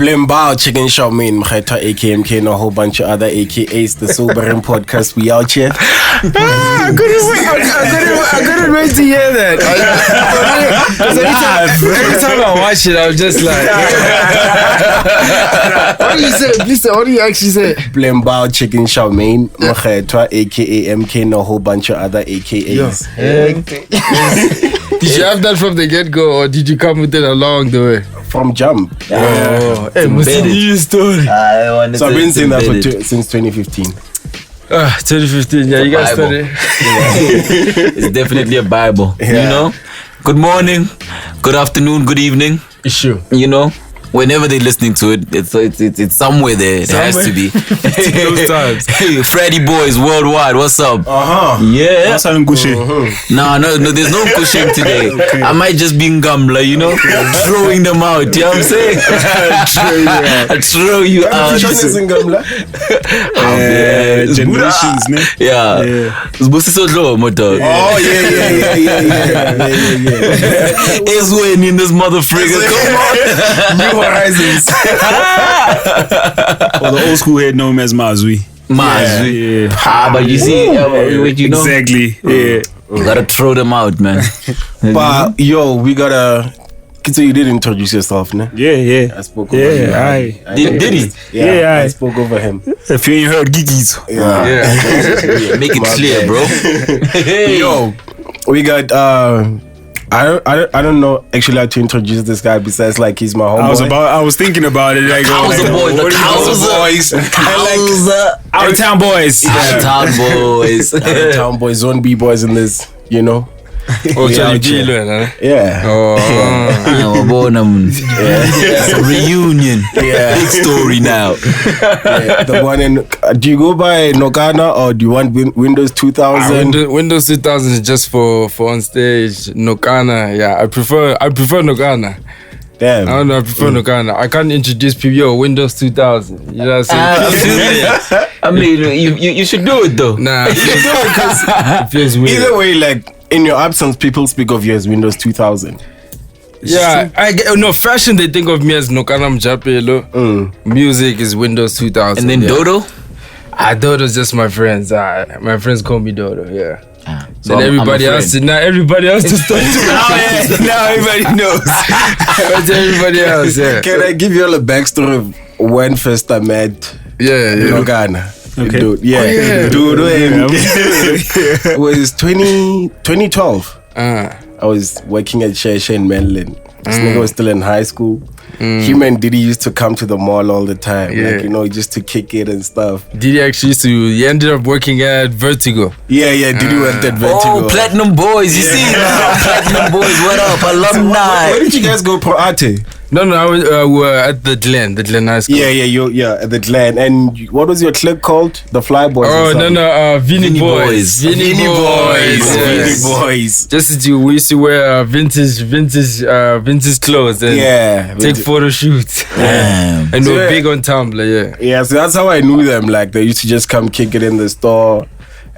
Blimbao Chicken Shop main Mkhaitwa AKMK and a whole bunch of other AKAs. The Sobering Podcast. We out here. I couldn't wait to hear that. Every time I watch it, I was just like, what do you say? Listen, what do you actually say? Blimbao Chicken Shop main Mkhaitwa AKMK and a whole bunch of other AKAs. Did you have that from the get-go, or did you come with it along the way? From jump. Hey, must see your story. So I've been saying that since 2015. 2015, yeah, you guys started. It's definitely a Bible. Yeah. You know? Good morning, good afternoon, good evening. Sure. You know? Whenever they're listening to it, it's somewhere there. It has to be. Those times. Hey, Freddy Boys worldwide, what's up? Yeah. That's having Gucci. No, there's no cushion today. Okay. I might just be in Gamla, you know, throwing them out. You know what I'm saying? I throw you out. Generations, ne? Yeah. It's Busi Sodlo, motor. Oh, yeah. Is winning in this motherfucker. Come on. New horizons. Well, the old school head know him as Mazui. Mazui. Yeah. But you see, what you know? Exactly. Yeah. You gotta throw them out, man. But yo, we gotta. So you did introduce yourself, ne? Yeah. I spoke over him. Aye. Did he? Yeah, I spoke over him. If you ain't heard Gigis. Yeah. Make it clear, bro. Yo, we got. I don't know actually how to introduce this guy besides like he's my homeboy. I was thinking about it. Like, Cowser boys, the Cowser. Out of town boys. Out of town boys. Town boys, zone B boys in this, you know. Oh, We Charlie out here. G, huh? Yeah. It's a reunion. Yeah. Big story now. Yeah, the one in. Do you go by Nokana or do you want Windows 2000? Windows 2000 is just for on stage. Nokana, yeah, I prefer Nokana. Damn. I don't know, I prefer Nokana. I can't introduce people, yo, Windows 2000. You know what I'm saying? I mean, you should do it though. Nah, you should do it because it feels weird. Either way, like in your absence, people speak of you as Windows 2000. Yeah, fashion, they think of me as Nokana Mjapelo. Music is Windows 2000. And then Dodo? Dodo's just my friends. My friends call me Dodo, yeah. So Then everybody else to start Now everybody knows. everybody else, yeah. Can I give you all a backstory of when first I met Yeah. Nokana? Okay. Dude, Dodo. It was 2012. I was working at Shesha in Maryland. This nigga was still in high school. Him and Diddy used to come to the mall all the time. Yeah. Like, you know, just to kick it and stuff. Diddy actually he ended up working at Vertigo. Yeah, Diddy went at Vertigo. Oh, Platinum Boys, you see now. Platinum Boys, what up? Alumni. Where did you guys go pro arte? No, I was we were at the Glen High School. Yeah, at the Glen. And what was your clique called? The Fly Boys. Oh, no, Vinnie Boys. Vinnie Boys. Vinnie Boys. Just as we used to wear vintage clothes and take photo shoots. Damn. And we were big on Tumblr, yeah. Yeah, so that's how I knew them. Like, they used to just come kick it in the store.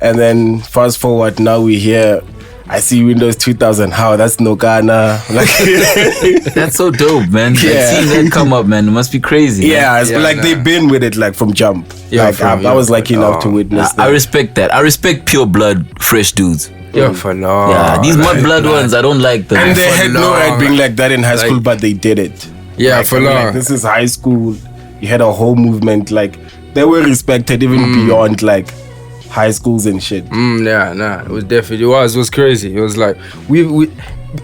And then fast forward, now we're here. I see Windows 2000. How? That's Nokana. Like, That's so dope, man. Like, Yeah. seeing that come up, man, it must be crazy. man. they've been with it like from jump. Yeah, like, I was lucky enough to witness I that. respect that. I respect pure blood, fresh dudes. Yeah, for long. Yeah, these mud blood ones, I don't like them. And they for had no long. right being like that in high school, but they did it. Yeah, Like, for I mean, long. like, this is high school. You had a whole movement. Like, they were respected even beyond like high schools and shit. It was definitely, it was crazy. It was like, we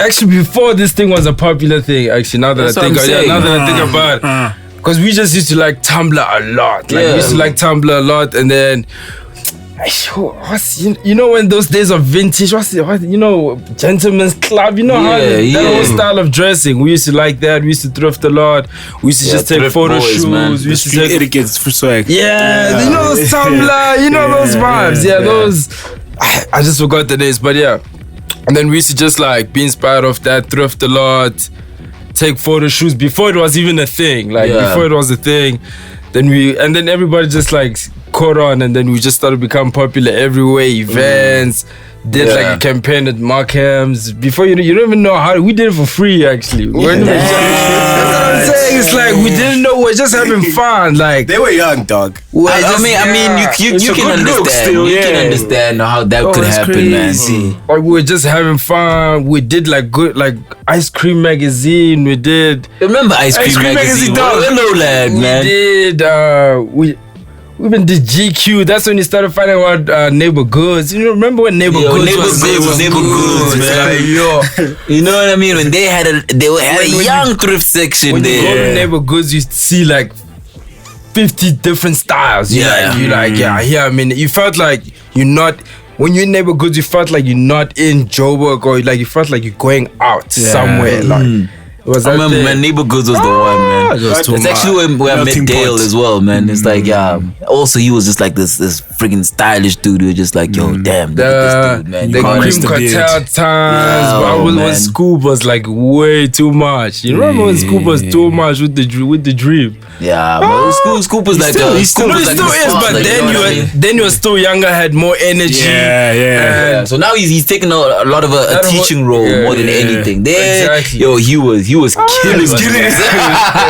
actually, before this thing was a popular thing, actually, now that That's I think, what I'm saying. now that I think about it, because we just used to like Tumblr a lot. Like, we used to like Tumblr a lot, and then, you know, when those days of vintage, gentleman's club, you know how that whole style of dressing, we used to like that. We used to thrift a lot. We used to just take thrift photo boys, shoots. man. We used to Street take etiquette for swag. you know those Tumblr, you know those vibes. Those. I just forgot the names, but yeah. And then we used to just like be inspired of that, thrift a lot, take photo shoots before it was even a thing. Like before it was a thing, then everybody just like caught on, and then we just started to become popular everywhere, events, did like a campaign at Markham's. Before you don't even know how we did it for free actually. That's what I'm saying. It's like we didn't know, we're just having fun. Like they were young, dog. I mean, you can understand. You can understand how that could happen, man. Like we were just having fun. We did like good, like Ice Cream Magazine. We did. Remember Ice Cream Magazine? Hello, lad, man. We did. We even did GQ. That's when you started finding out Neighbor Goods. You remember when Neighbor Goods was Neighbor Goods, man. Like, you know what I mean? When they had a young thrift section when there. When you go to Neighbor Goods, you see like 50 different styles. I mean, you felt like you're not. When you're in Neighbor Goods, you felt like you're not in Joburg, or like you felt like you're going out somewhere. Like. I remember when Neighbor Goods was the one, man. It's actually where I met Dale as well, man. It's like, also he was just like this freaking stylish dude. Who was just like, yo, damn, look at this dude, man. The cream cartel times. When Scoop was like way too much. You remember when Scoop was too much with the dream? Yeah, but Scoop was like he still is, but then you were still younger, had more energy. Yeah. So now he's taking a lot of a teaching role more than anything. There, yo, he was killing. It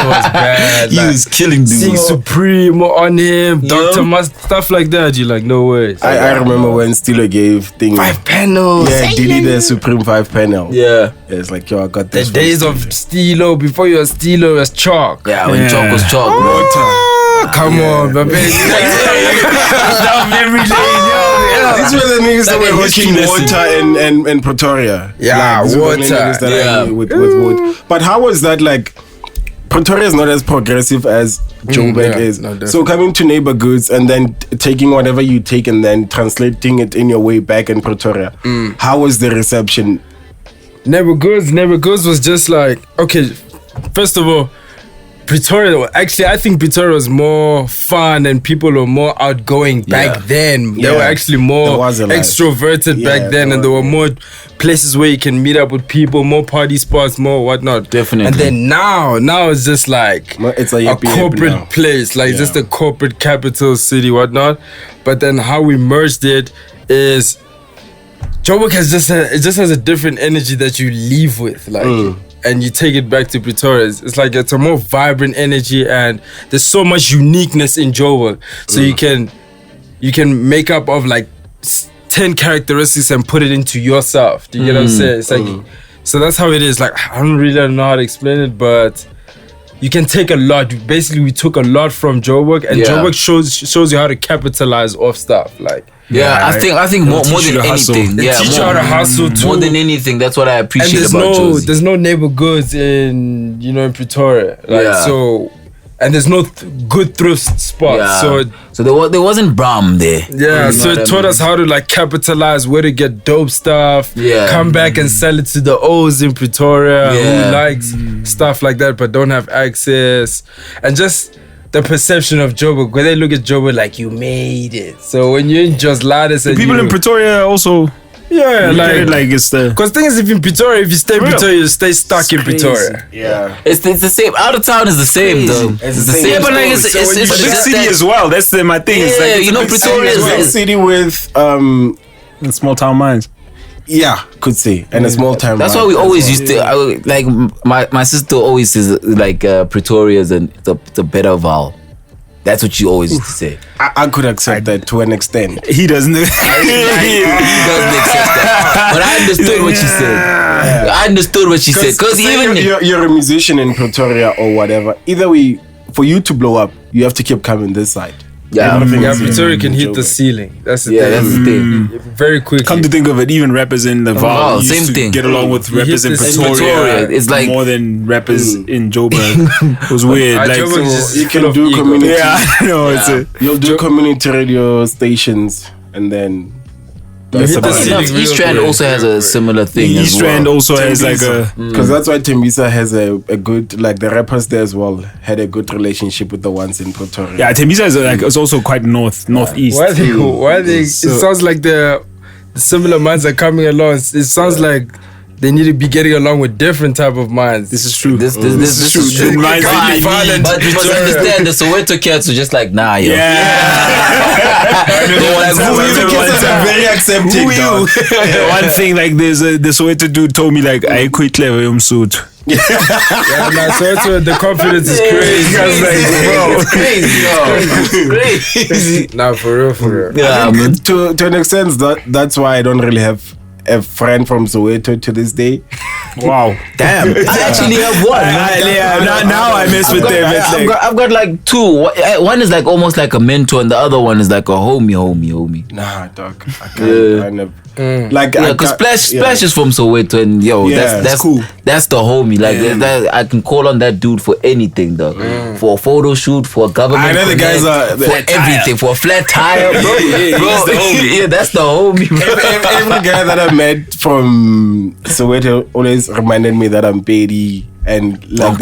was bad. He was killing dudes. Seeing Supreme on him, Dr. Must, stuff like that. You're like, no way. I remember when Steeler gave 5 panels. Yeah, Diddy the Supreme 5 panel. Yeah. It's like, yo, I got this. The days of Steelo, before you were Steelo, it was Chalk. Yeah, when Chalk was Chalk, bro. Come on, baby. Memory lane, these were the niggas that were working water in Pretoria. Yeah, like, water. With wood. But how was that like? Pretoria is not as progressive as Joburg is. No, so coming to Neighbor Goods and then taking whatever you take and then translating it in your way back in Pretoria. How was the reception? Neighbor Goods was just like, okay, first of all, Pretoria, actually, I think Pretoria was more fun and people were more outgoing back then. They were actually more extroverted back then, and there were more places where you can meet up with people, more party spots, more whatnot. Definitely. And then now it's just like it's a corporate place, like just a corporate capital city, whatnot. But then how we merged it is Joburg has a different energy that you leave with, like. And you take it back to Pretoria. It's like it's a more vibrant energy, and there's so much uniqueness in Joburg. So you can make up of like 10 characteristics and put it into yourself. Do you get what I'm saying? It's like so that's how it is. Like I don't really know how to explain it, but you can take a lot. Basically, we took a lot from Joburg, and Joburg shows you how to capitalize off stuff. Like. I think more than anything. They teach you how to hustle too. More than anything, that's what I appreciate about Josie. There's no Neighbor Goods in Pretoria. So, and there's no good thrift spots. So there wasn't Bram there. Yeah, so it taught us how to like capitalize, where to get dope stuff. Come back and sell it to the O's in Pretoria who likes stuff like that but don't have access, and just the perception of Joburg, where they look at Joburg like you made it. So when you're in Just Lattice and people in Pretoria also, like it's the. Because thing is, if in Pretoria, if you stay in Pretoria, you stay stuck in Pretoria. Yeah, it's the same. Out of town is the same though. It's the same. But like it's a big city as well. That's my thing. Yeah, it's like, Pretoria is a big city with small town minds. Yeah, could say, and a small town. That's why we always used to. Like my sister always says like Pretoria is the better vowel. That's what you always used to say. I could accept that to an extent. He doesn't. He doesn't accept that. But I understood what she said. I understood what she said. Because even you're a musician in Pretoria or whatever. Either way, for you to blow up, you have to keep coming this side. Pretoria can hit the ceiling. That's the thing. That's the thing. Very quickly. Come to think of it, even rappers in the Val same thing. Get along with rappers in Pretoria. It's like more than rappers in Joburg. It was weird. Like you can do community. Yeah, I know. You'll do community radio stations, and then. East Strand also has a similar thing. East Strand also has like a because that's why Tembisa has a good, like the rappers there as well had a good relationship with the ones in Pretoria. Yeah, Tembisa is like it's also quite northeast. Why they it sounds like the similar minds are coming along. It sounds like they need to be getting along with different type of minds. This is true. This is true. Minds really violent. But you must understand, the Soweto cats are just like, nah, yo. I'm very accepting. Who you? One thing, like, there's the Soweto dude told me, like, I quit clever, I'm suit. Soweto, the confidence is crazy. I was like, bro, It's crazy. nah, for real. Yeah, man. To an extent, that's why I don't really have a friend from Soweto to this day. Wow. Damn. I actually have one. Now I mess with them. I've got like two. One is like almost like a mentor, and the other one is like a homie. Nah, dog. I can't. I never. Like, Yeah, because Splash is from Soweto, and that's cool. That's the homie. Like that, I can call on that dude for anything, dog. For a photo shoot, for a government. I know the guys are for everything, for a flat tire, bro. That's the homie. Every guy that I met from Soweto always reminded me that I'm Betty and like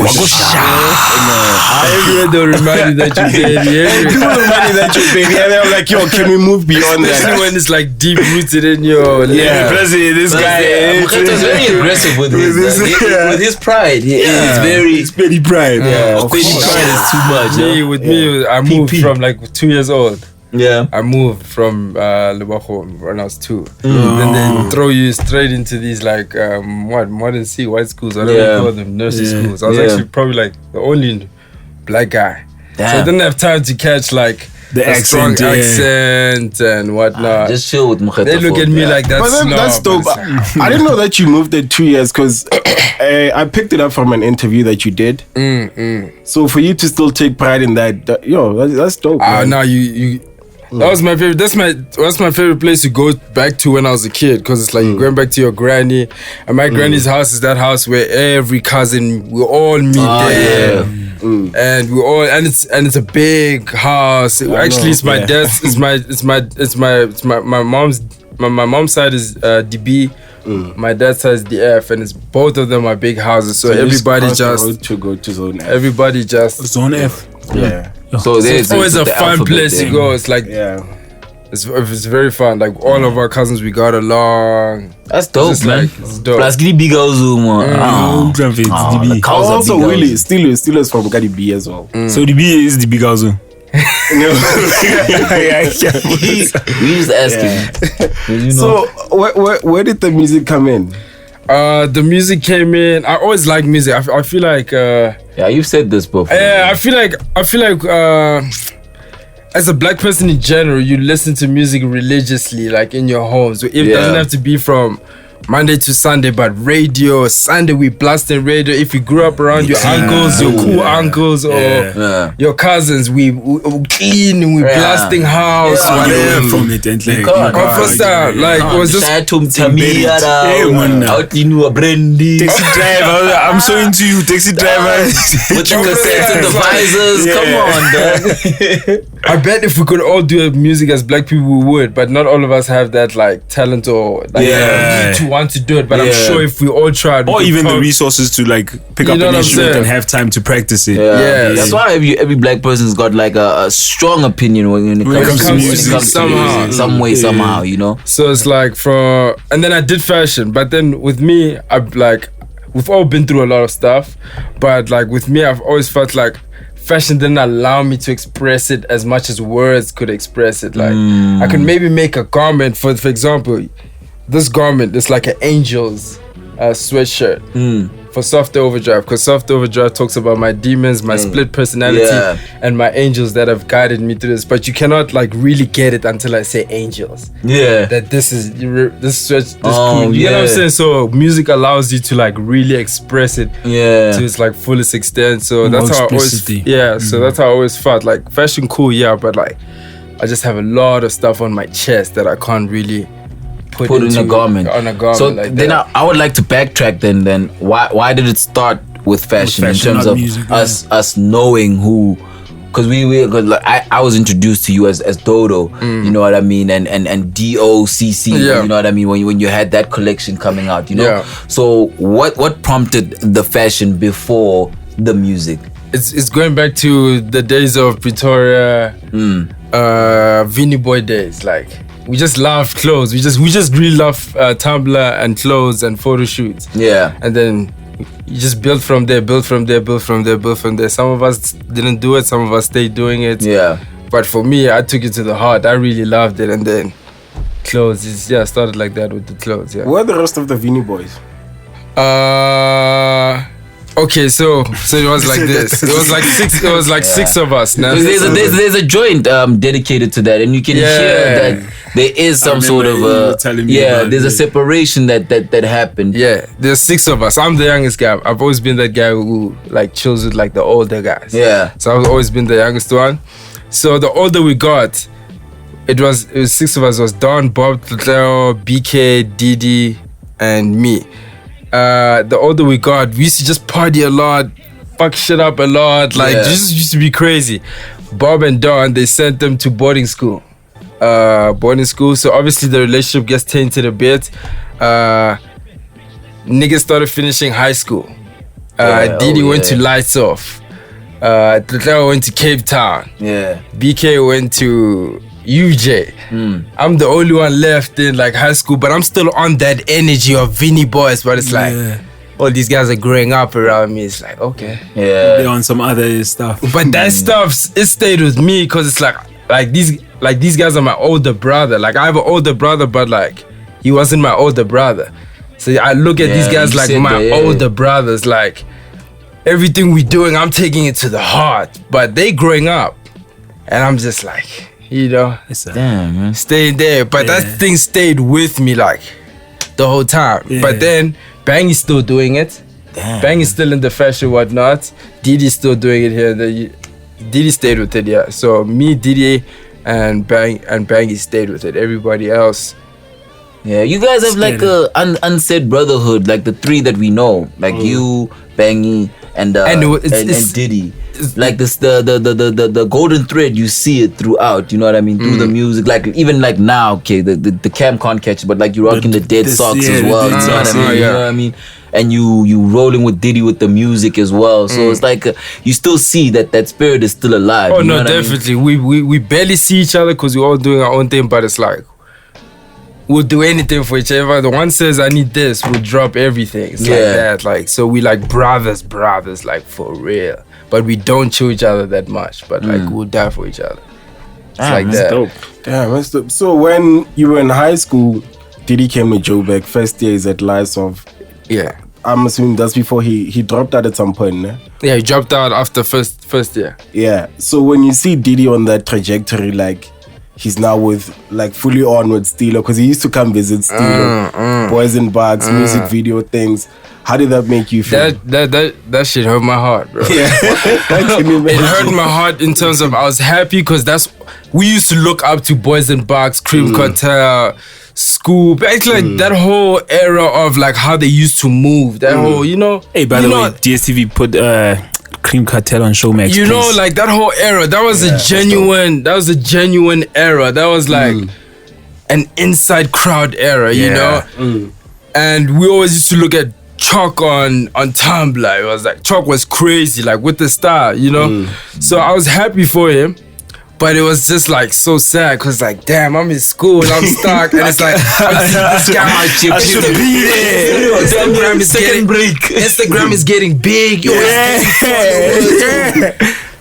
Everyone don't remind you that you're baby. people remind you that you're Betty, and I'm like, yo, can we move beyond Especially that? when it's like deep rooted in your Plus, this guy is very aggressive with his pride. it's very pride. Petty pride is too much. With me, I moved from like 2 years old. Yeah. I moved from Lebako when I was 2. Then they throw you straight into these like modern white schools, whatever you call them, nursery schools. I was actually probably like the only black guy. Damn. So I didn't have time to catch like The a strong accent, accent and whatnot. Just chill with Mukheto. They look at me like But then that's dope. I didn't know that you moved there 2 years because I picked it up from an interview that you did. So for you to still take pride in that, that's dope. Man. Now you that was my favorite. That's my favorite place to go back to when I was a kid, because it's like you're going back to your granny, and my granny's house is that house where every cousin we all meet there. And we all and it's a big house. Actually, it's my dad's. My mom's side is DB. My dad's side is DF, and it's both of them are big houses. So everybody just to go to Zone F. Everybody just Zone F. Yeah. So it's always a fun place to go. It's like it's very fun. Like all of our cousins, we got along. That's dope, man. Like, it's dope. Plus, give big Zoom. Also, Willie Steelers from Gadi B as well. So the B is the big house. No. We just asking. You know. So where did the music come in? The music came in. I always like music. I feel like yeah, you've said this before. Yeah, I feel like as a black person in general, you listen to music religiously, like in your homes. It doesn't have to be from Monday to Sunday, but radio. Sunday we blasting radio. If you grew up around your uncles, your cool uncles, or your cousins, we clean and we blasting house. Whatever from it and like. First time, like it was just Taxi driver. I'm so into you, taxi driver. With the cassettes and the visors. Come on, dog. I bet if we could all do music as black people, we would, but not all of us have that like talent or like to want to do it. But I'm sure if we all tried, or even the resources to like pick up an instrument and have time to practice it. That's why every black person's got like a strong opinion when it comes to music somehow, some way, somehow, you know. So it's like and then I did fashion, but then with me, we've all been through a lot of stuff, but like with me, I've always felt like fashion didn't allow me to express it as much as words could express it. Like I could maybe make a garment for example, this garment is like an angel's sweatshirt for Soft Overdrive, because Soft Overdrive talks about my demons, my split personality, and my angels that have guided me through this. But you cannot like really get it until I say angels. That this stretch, cool. You know what I'm saying? So music allows you to like really express it to its like fullest extent. So that's how I always so that's how I always felt. Like fashion cool, but like I just have a lot of stuff on my chest that I can't really put in a garment. So like then I would like to backtrack then why did it start with fashion in terms of music, us knowing who, because I was introduced to you as Dodo, you know what I mean, and DOCC, you know what I mean, when you had that collection coming out, you know. So what prompted the fashion before the music? It's going back to the days of Pretoria, Vinnie Boy days, like we just love clothes. We just really love Tumblr and clothes and photo shoots. Yeah. And then you just build from there. Some of us didn't do it. Some of us stayed doing it. Yeah. But for me, I took it to the heart. I really loved it. And then clothes, started like that with the clothes. Yeah. Where are the rest of the Vinnie Boys? Okay, so it was like this. It was like six of us. Now There's a joint dedicated to that, and you can hear that there is some sort of there's a separation that happened. Yeah, there's 6 of us. I'm the youngest guy. I've always been that guy who like chills with like the older guys. Yeah. So I've always been the youngest one. So the older we got, it was 6 of us. It was Don, Bob, Tleo, BK, Didi, and me. The older we got, we used to just party a lot, fuck shit up a lot, like just used to be crazy. Bob and Don, they sent them to boarding school. So obviously the relationship gets tainted a bit. Niggas started finishing high school. Didi went to Lights Off. Tleo went to Cape Town. Yeah. BK went to UJ. I'm the only one left in like high school, but I'm still on that energy of Vinnie Boys. But it's like all these guys are growing up around me. It's like, okay, they're on some other stuff. But that stuff, it stayed with me because it's like these guys are my older brother. Like I have an older brother, but like he wasn't my older brother. So I look at these guys like my older brothers. Like everything we're doing, I'm taking it to the heart. But they growing up, and I'm just like, you know, damn, man. Staying there. But that thing stayed with me like the whole time. But then Bang is still doing it. Damn. Bang is still in the fashion, whatnot. Didi's still doing it here. Didi stayed with it, yeah. So me, Didi, and Bangy stayed with it. Everybody else. Yeah, you guys have like a unsaid brotherhood, like the 3 that we know, like you, Bangy, and Didi. Like this, the golden thread, you see it throughout. You know what I mean? Through the music, like even like now, okay, the cam can't catch it, but like you're rocking the dead socks as well. You know what I mean? You know what I mean? And you rolling with Diddy with the music as well. So it's like you still see that spirit is still alive. Oh you know no, definitely. I mean? We barely see each other because we're all doing our own thing, but it's like we'll do anything for each other. The one says I need this, we'll drop everything. It's like that. Like so we like brothers, like for real. But we don't show each other that much. But like we'll die for each other. It's like that. Dope. Damn, that's dope. So when you were in high school, Diddy came to Joburg. First year is at Lights Off. Yeah. I'm assuming that's before he dropped out at some point, ne? Yeah, he dropped out after first year. Yeah. So when you see Diddy on that trajectory, like he's now with like fully on with Steelo, because he used to come visit Steelo, Boys and Bugs, music video things. How did that make you feel? That shit hurt my heart, bro. Yeah. It hurt my heart in terms of I was happy because we used to look up to Boys and Bugs, Cream Cartel, Scoop. It's like that whole era of like how they used to move. That whole, you know. Hey, by the way, DSTV put Cream Cartel on Showmax. You know, like that whole era. That was a genuine. That was a genuine era. That was like an inside crowd era. You know, and we always used to look at Chalk on Tumblr. It was like Chalk was crazy, like with the style, you know. So I was happy for him, but it was just like so sad because like, damn, I'm in school and I'm stuck, and it's like this guy I should be there. Instagram is getting big. Yo,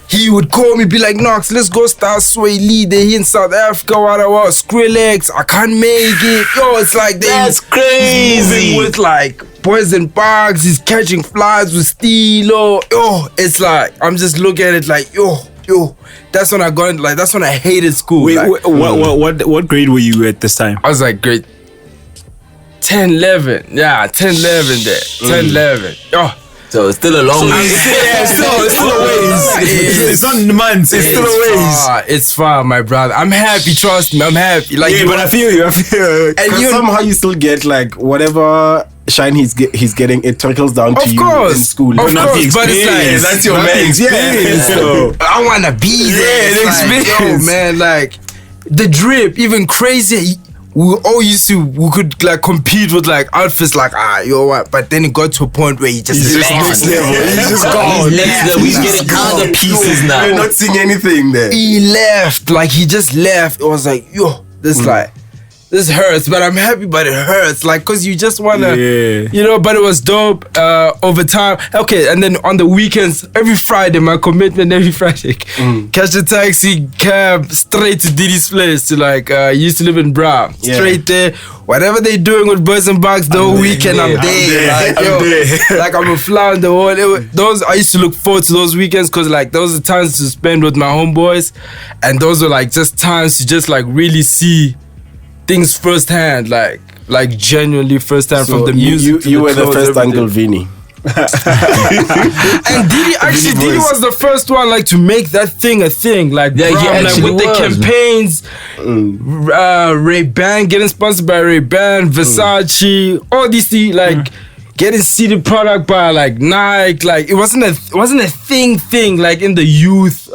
he would call me, be like, Knox, let's go start Sway Lee. They're here in South Africa. What Skrillex, I can't make it. Yo, it's like that's crazy. With like Boys and Bugs, he's catching flies with Steelo. Yo, it's like I'm just looking at it like yo. That's when I got like that's when I hated school. Wait, like, what grade were you at this time? I was like grade 10, 11. Yeah, 10, 11 there. 10, 11. Yo. So it's still a long way. It's still a ways. It's not months. It's still a ways. It's far, my brother. I'm happy. Trust me, I'm happy. Like, but I feel you. And somehow you still get like whatever shine he's getting. It trickles down to you in school. Of course, but it's like that's your main. So I wanna be there. The experience. Yo, man, like the drip, even crazy. We could like compete with like outfits like what, but then it got to a point where he just left. He's just gone. He's getting other pieces now. You're not seeing anything there. He left, like he just left. It was like this like this hurts, but I'm happy, but it hurts. Like, cause you just wanna, you know. But it was dope. Over time, okay. And then on the weekends, every Friday, my commitment every Friday, catch a taxi, cab straight to Didi's place. To like, used to live in Bra, straight there. Whatever they doing with Birds and Bugs the whole weekend, I'm there. Like, like I'm a fly on the wall. Those I used to look forward to those weekends because like those are times to spend with my homeboys, and those were like just times to just like really see things firsthand, like genuinely firsthand from the music. You were the first Uncle Vinnie. And Didi was the first one like to make that thing a thing. Like, like with the campaigns, Ray-Ban, getting sponsored by Ray-Ban, Versace, all these things, like getting seeded product by like Nike. Like it wasn't a thing like in the youth.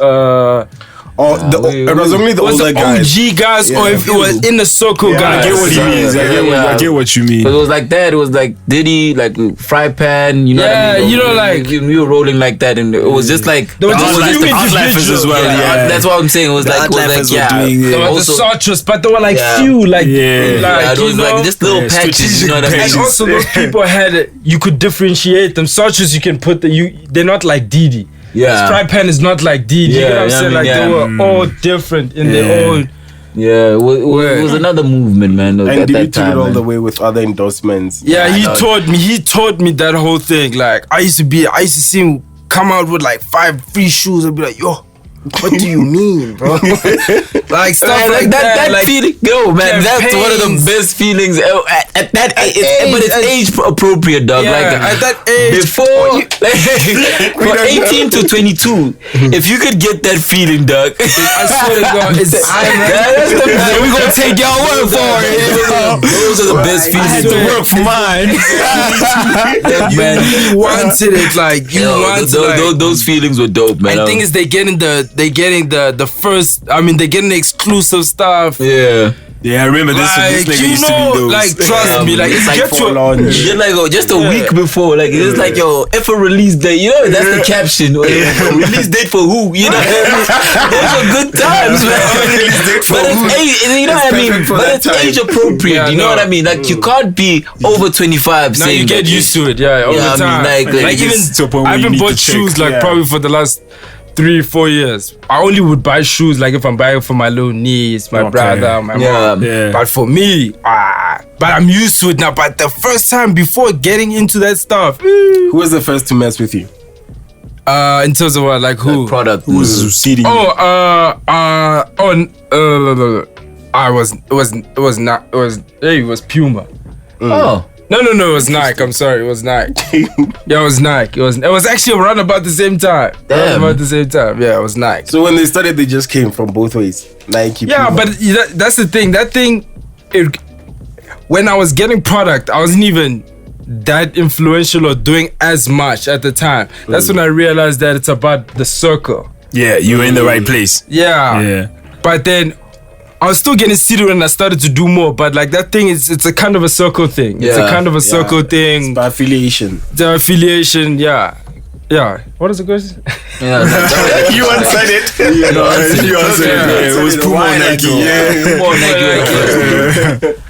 It was only the older guys. OG guys, or if it was in the circle guys. I get what he means. I get what you mean. But it was like that. It was like Diddy, like Fry Pan. You know what I mean? You know, like we were rolling like that, and it was just like there was just the Outlifers as well. Yeah, that's what I'm saying. It was like there was the Sartres, but there were like few, like it was like just little patches. You know what I mean? And also those people had you could differentiate them. Sartres, you can put they're not like Didi. Yeah, Stripe Pen is not like Didi. You know what I'm saying? Like they were all different in their own. Yeah, it was another movement, man. And Didi took it all the way with other endorsements. Yeah, he taught me that whole thing. Like I used to see him come out with like 5 free shoes and be like, yo, what do you mean, bro? Like stuff like that. That like, feeling, man, that's one of the best feelings at that age. But it's age appropriate, dog. Yeah, like at that age, before from 18 to 22, if you could get that feeling, dog, I swear to God, we're gonna take y'all word for it. Those are the best feelings. I had to work for mine. You wanted it, like you wanted those feelings were dope, man. And the thing is, they're getting the first. I mean, they're getting the exclusive stuff. Yeah, I remember this nigga used to be those. Like, trust me, like, it's like just like just a week before, like it's like if a release date, you know, that's the caption. Release date for who? You know, those are good times, man. But it's you know what I mean. But it's age appropriate. You know what I mean? Like you can't be over 25. Now you get used to it. Yeah, over time. Like even I haven't bought shoes like probably for the last 3-4 years. I only would buy shoes like if I'm buying for my little niece, my brother, my mom. Yeah. But for me, but I'm used to it now. But the first time before getting into that stuff, who was the first to mess with you? In terms of what, like who? Product. Who was seeding you? It was Puma. Oh. No, it was Nike. I'm sorry, it was Nike. Yeah, it was Nike. It was actually around about the same time. Damn. Around about the same time. Yeah, it was Nike. So when they started, they just came from both ways. Nike. Yeah, Puma. but that's the thing. That thing, when I was getting product, I wasn't even that influential or doing as much at the time. That's when I realized that it's about the circle. Yeah, you were in the right place. Yeah. But then I was still getting seated when I started to do more, but like that thing it's a kind of a circle thing. It's a kind of a circle thing. It's by affiliation. The affiliation, yeah. What is the question? You answered it. You answered it. It was Puma Nike.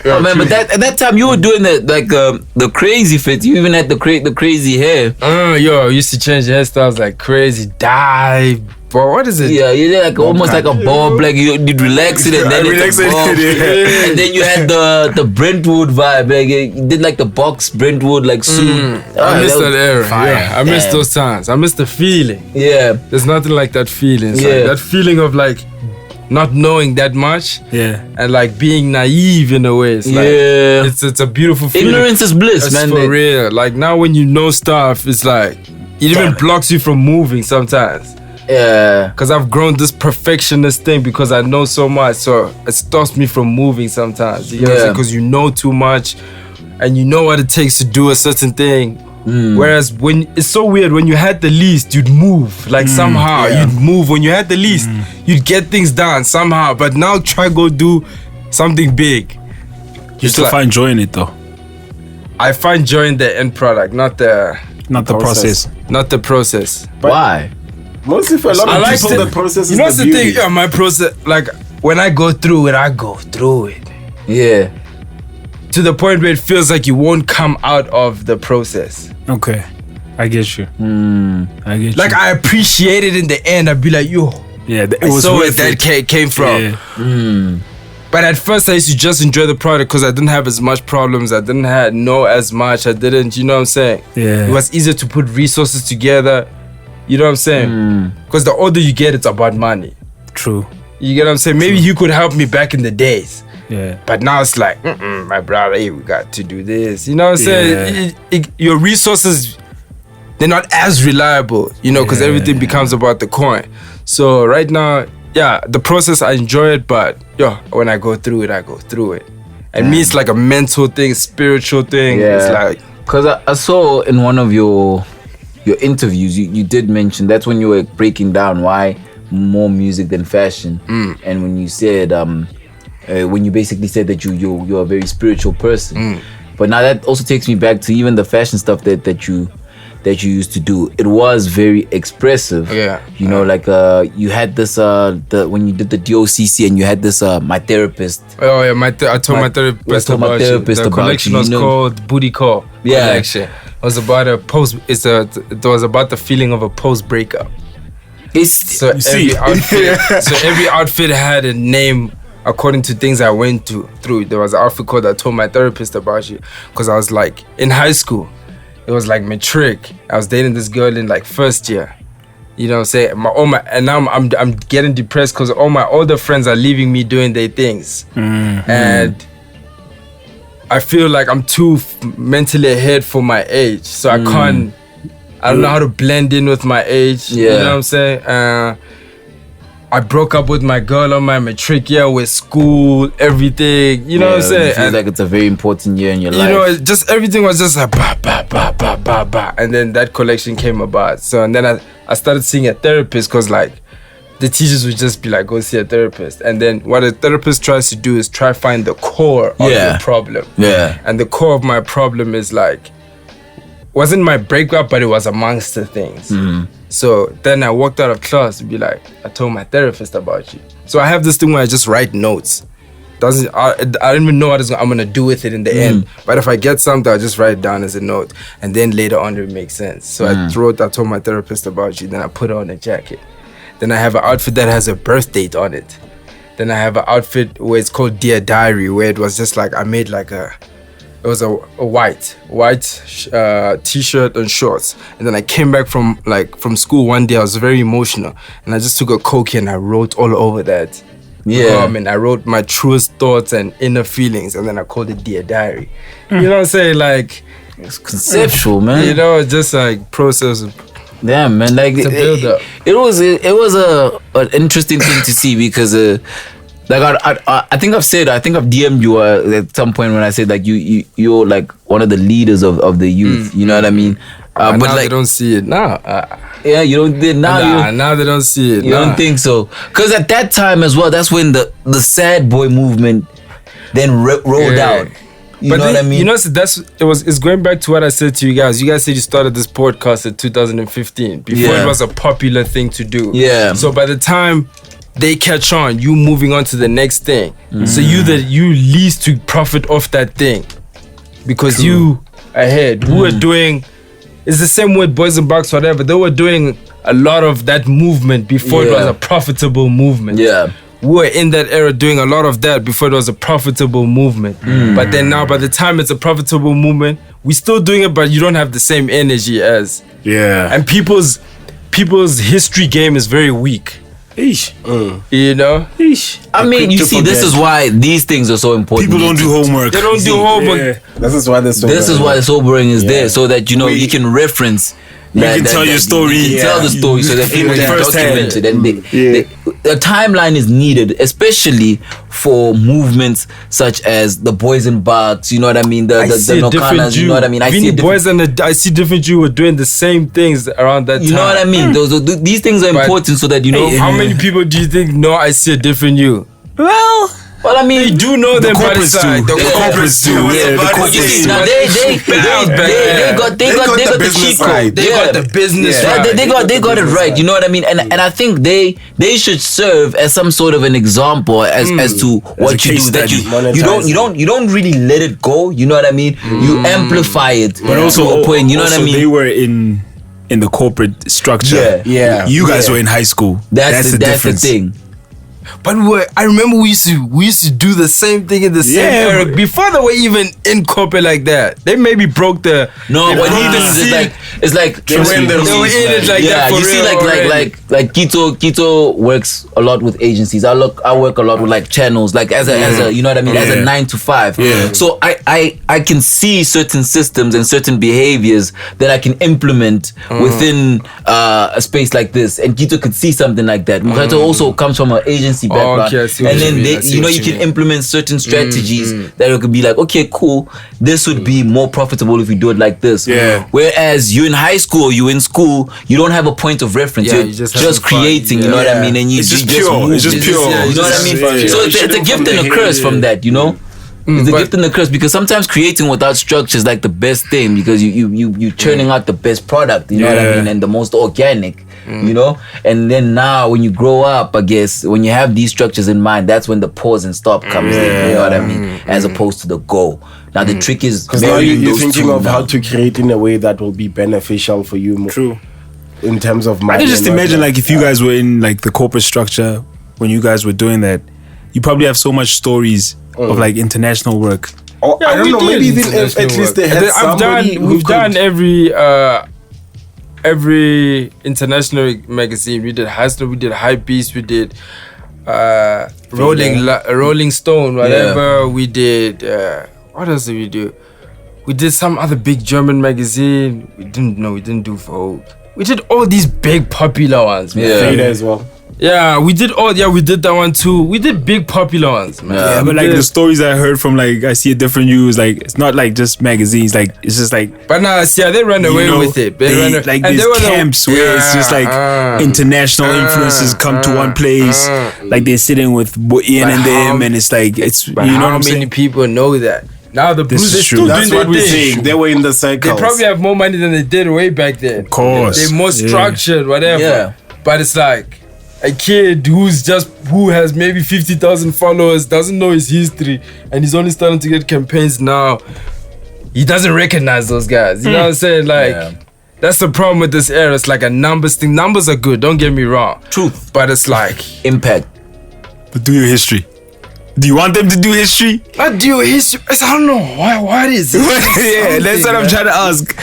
Oh man, but at that time you were doing the crazy fit. You even had the crazy hair. I used to change hairstyles like crazy, dye. Bro, what is it? Yeah, you did like almost like a bob, like you'd relax it and then it's a bob. And then you had the Brentwood vibe, like you did like the box Brentwood like suit. I missed that era. Yeah, I missed those times. I missed the feeling. Yeah, there's nothing like that feeling. Like that feeling of like not knowing that much. Yeah, and like being naive in a way. It's like, it's a beautiful feeling. Ignorance is bliss, it's man. For real. Like now when you know stuff, it's like it even blocks you from moving sometimes. Yeah, because I've grown this perfectionist thing because I know so much, so it stops me from moving sometimes. You know, because you know too much and you know what it takes to do a certain thing. Whereas when it's so weird, when you had the least, you'd move like somehow. You'd move when you had the least. You'd get things done somehow. But now try go do something big. You still find joy in it though. I find joy in the end product, not the process. Not the process. But why? Mostly for a lot of people, the process is you know the the beauty. thing? Yeah, my process, like when I go through it, I go through it. Yeah. to the point where it feels like you won't come out of the process. Okay, I get you. I get Like you. I appreciate it in the end. I'd be like, yo, Yeah, it I was saw where worth that it. came from. Yeah. But at first I used to just enjoy the product because I didn't have as much problems. I didn't know as much. I didn't, you know what I'm saying? Yeah. It was easier to put resources together. You know what I'm saying? Because the older you get, it's about money. True. You get what I'm saying? Maybe you could help me back in the days. Yeah. But now it's like, my brother, hey, we got to do this. You know what I'm saying? Your resources, they're not as reliable, you know, because everything becomes about the coin. So right now, yeah, the process, I enjoy it, but when I go through it, I go through it. And me, it's like a mental thing, spiritual thing. Yeah. It's like, because I saw in one of your interviews, you did mention that's when you were breaking down why more music than fashion, and when you said when you basically said that you're a very spiritual person. But now that also takes me back to even the fashion stuff that you used to do. It was very expressive. Yeah. You know, like you had this when you did the DOCC and you had this my therapist. oh yeah, I told my therapist about it. The collection was called Booty Call Collection. It was about it was about the feeling of a post breakup. So every outfit had a name according to things I went through. There was an outfit called I told my therapist about you, because I was like in high school. It was like matric. I was dating this girl in like first year. You know what I'm saying? And now I'm getting depressed because all my older friends are leaving me doing their things. And I feel like I'm too mentally ahead for my age. So I don't know how to blend in with my age. You know what I'm saying? I broke up with my girl on my matric year with school, everything. You know what I'm saying? It feels like it's a very important year in your life. You know, just everything was just like ba ba ba ba ba ba, and then that collection came about. So and then I started seeing a therapist because like the teachers would just be like, go see a therapist. And then what a therapist tries to do is try find the core of the problem. Yeah. And the core of my problem is like, wasn't my breakup, but it was amongst the things. So then I walked out of class and be like, I told my therapist about you. So I have this thing where I just write notes. I don't even know what I'm gonna do with it in the end. But if I get something, I just write it down as a note, and then later on it makes sense. So I told my therapist about you. Then I put on a jacket. Then I have an outfit that has a birth date on it. Then I have an outfit where it's called Dear Diary, where it was just like I made like it was a white t-shirt and shorts. And then I came back from school one day. I was very emotional, and I just took a Coke and I wrote all over that. And I wrote my truest thoughts and inner feelings, and then I called it Dear Diary. You know what I'm saying? Like, it's conceptual, man. You know, just like process. Damn, man, like it's a build up. It was an interesting thing to see because like I think I've DM'd you at some point when I said like you're like one of the leaders of the youth. You know what I mean? But now like, they don't see it now. Yeah, you don't. Now they don't see it. You don't think so? Because at that time as well, that's when the sad boy movement then rolled out. You know what I mean? You know, it's going back to what I said to you guys. You guys said you started this podcast in 2015 before it was a popular thing to do. Yeah. So by the time they catch on, you moving on to the next thing. So you least to profit off that thing because you ahead. Who are doing? It's the same with Boys and Bucks, whatever. They were doing a lot of that movement before it was a profitable movement. Yeah. We were in that era doing a lot of that before it was a profitable movement. But then now, by the time it's a profitable movement, we're still doing it, but you don't have the same energy as. Yeah. And people's history game is very weak. Eesh. You know? Eesh. I mean, you see, this is why these things are so important. People don't do homework. They don't do homework. This is why the sobering is there, so that you know you can reference. You can tell your story. You can tell the story so that people can document it. And the timeline is needed, especially for movements such as the Boys and Bucks. You know what I mean? The Nokanas. You know what I mean? Vinnie Boys I see different Jew were doing the same things around that time. You know what I mean? These things are important so that you know. How many people do you think know I see a different you? Well, Well, I mean, they do know them, but it's like the corporates do. Yeah, the corporates do. Now they got the cheat code. They got the business right. They got it right. You know what I mean? And I think they should serve as some sort of an example as to what you do. That you don't really let it go. You know what I mean? You amplify it, but also to a point. You know what I mean? They were in the corporate structure. Yeah. You guys were in high school. That's the thing. But I remember we used to do the same thing in the same era before they were even in corporate like that. They maybe broke the it's like they were in it like that for you real. See like Kito works a lot with agencies. I work a lot with like channels, like as a you know what I mean, as a 9 to 5. Yeah. So I can see certain systems and certain behaviors that I can implement within a space like this, and Kito could see something like that. Mukato also comes from an agency background, and then you can implement certain strategies that it could be like, okay, cool, this would be more profitable if we do it like this. Yeah. Whereas you in high school, you in school, you don't have a point of reference. You're just creating. You know what I mean? And it's just pure. move. It's just pure. You know what I mean? So it's a gift and a curse from that. You know. It's a gift and a curse, because sometimes creating without structure is like the best thing, because you churning out the best product, you know what I mean, and the most organic, you know. And then now when you grow up, I guess when you have these structures in mind, that's when the pause and stop comes in, you know what I mean, as opposed to the go. Now the trick is because now you're thinking of how to create in a way that will be beneficial for you. True. In terms of money. I can just imagine like if you guys were in like the corporate structure when you guys were doing that, you probably have so much stories of like international work. Oh, I don't know. Maybe even at least they had somebody. We've done every international magazine. We did Hasna, we did Hype Beast, we did Rolling Stone, whatever. We did. What else did we do? We did some other big German magazine. We didn't do Vogue. We did all these big popular ones, man. Fada as well. Yeah, we did that one too. We did big popular ones, man. Yeah, but like the stories I heard from like I see a different news, like it's not like just magazines, like it's just like. But nah, they ran away with it. Like these camps where it's just like international influencers come to one place, like they're sitting with Ian and them, and it's like it's. But you know how many people know that? Now the Blues are still That's doing what we're saying. They were in the cycle. They probably have more money than they did way back then. Of course, they're more structured, whatever. Yeah. But it's like a kid who has maybe 50,000 followers, doesn't know his history, and he's only starting to get campaigns now. He doesn't recognize those guys. You know what I'm saying? Like, that's the problem with this era. It's like a numbers thing. Numbers are good, don't get me wrong. Truth. But it's like impact. But do your history. Do you want them to do history? I do history. I don't know. What is it? Yeah, that's what I'm trying to ask.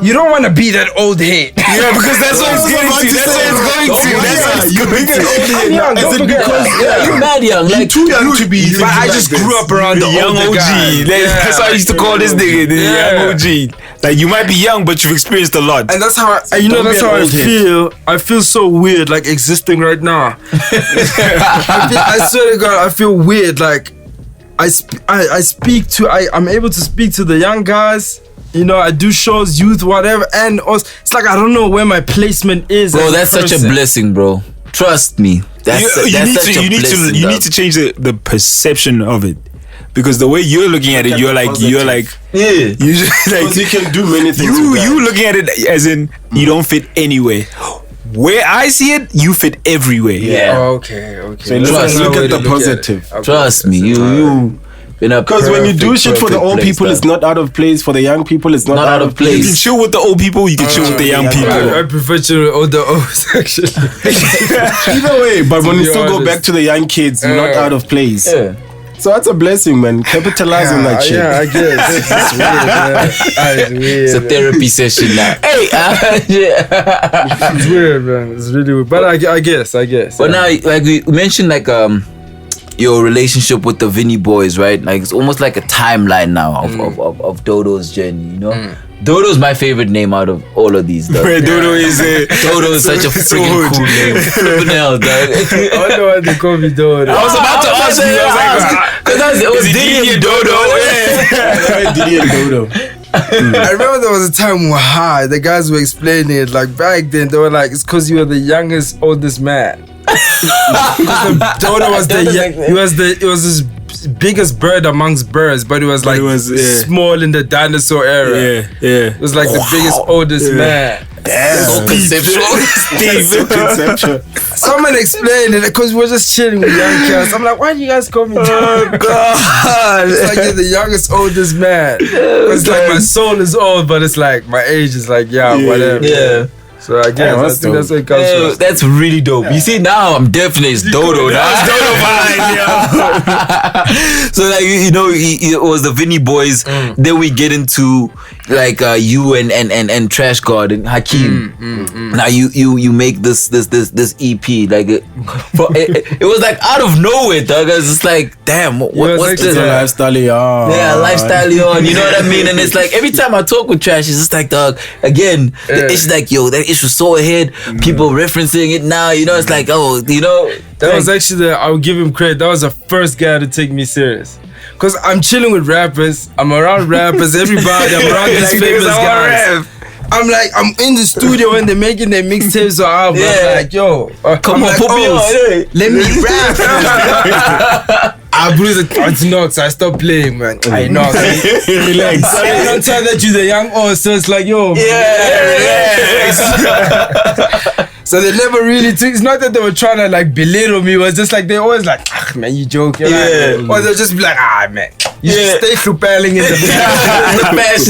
You don't want to be that old head. Yeah, because that's what it's getting to. That's what it's going to. That's what it's going to. I'm young. Is it because you're mad young? Like too young to be. But I just grew up around the young older OG. guy. That's why I used to call this nigga the young OG. Like you might be young, but you've experienced a lot. And that's how I feel. I feel so weird, like existing right now. I swear to God, I feel weird. Like I'm able to speak to the young guys. You know, I do shows, youth, whatever, and also, it's like I don't know where my placement is. Bro, that's such a blessing, bro. Trust me. You need to change the perception of it. Because the way you're looking at it, you're like, you just like you can do many things. You looking at it as in you don't fit anywhere. Where I see it, you fit everywhere. Yeah. Okay. So look at the positive. Trust me, you. Because when you do shit for the old people, it's not out of place. For the young people, it's not out of place. You can chill with the old people, you can chill with the young people. I prefer chill with the O's, actually. Either way, but when you still go back to the young kids, you're not out of place. Yeah. So that's a blessing, man. Capitalize on that shit. Yeah, I guess. It's weird, man. It's a therapy session now. Hey, it's weird, man. It's really weird. But I guess. But now, like we mentioned, like your relationship with the Vinnie Boys, right? Like it's almost like a timeline now of Dodo's journey. You know, Dodo's my favorite name out of all of these. Dodo is such a freaking cool name. Flipping hell, dog. I don't know why they call me Dodo. I was about to ask you. I was like, because it was Diddy and Dodo. Diddy and Dodo. I remember there was a time we were high. The guys were explaining it. Like back then, they were like, "It's because you were the oldest man." Dodo was it was his biggest bird amongst birds, but it was like small in the dinosaur era. Yeah. It was like the biggest, oldest man. So conceptual. Someone explained it because we were just chilling with young kids. I'm like, why do you guys call me Dodo? Oh God! It's like you're the youngest, oldest man. It's like my soul is old, but it's like my age is like whatever. Yeah. So I guess I think that's what it comes from. That's really dope. You see, now I'm definitely Dodo. Now it's Dodo vibe. So like it was the Vinnie Boys. Then we get into like you and Trashguard and Hakeem. Now you make this EP like it was like out of nowhere, dog. It's just like damn, what's this? Lifestyle, lifestyle, you know what I mean? And it's like every time I talk with Trash, it's just like dog. Again, it's like yo, that issue so ahead. People referencing it now. It's like that was actually I would give him credit. That was the first guy to take me serious. Cause I'm chilling with rappers, I'm around rappers, everybody, I'm around these famous guys. I'm like, I'm in the studio when they're making their mixtapes or albums. I'm like, yo, come on, put me on. Let me rap. I bruise it's nuts. I stopped playing, man. I know. Relax. I don't tell that you're the young so it's like, yo. So they never really took. It's not that they were trying to like belittle me. It was just like they always like, man, you joking. Like, or they'll just be like, man, you should stay flupeling in the best.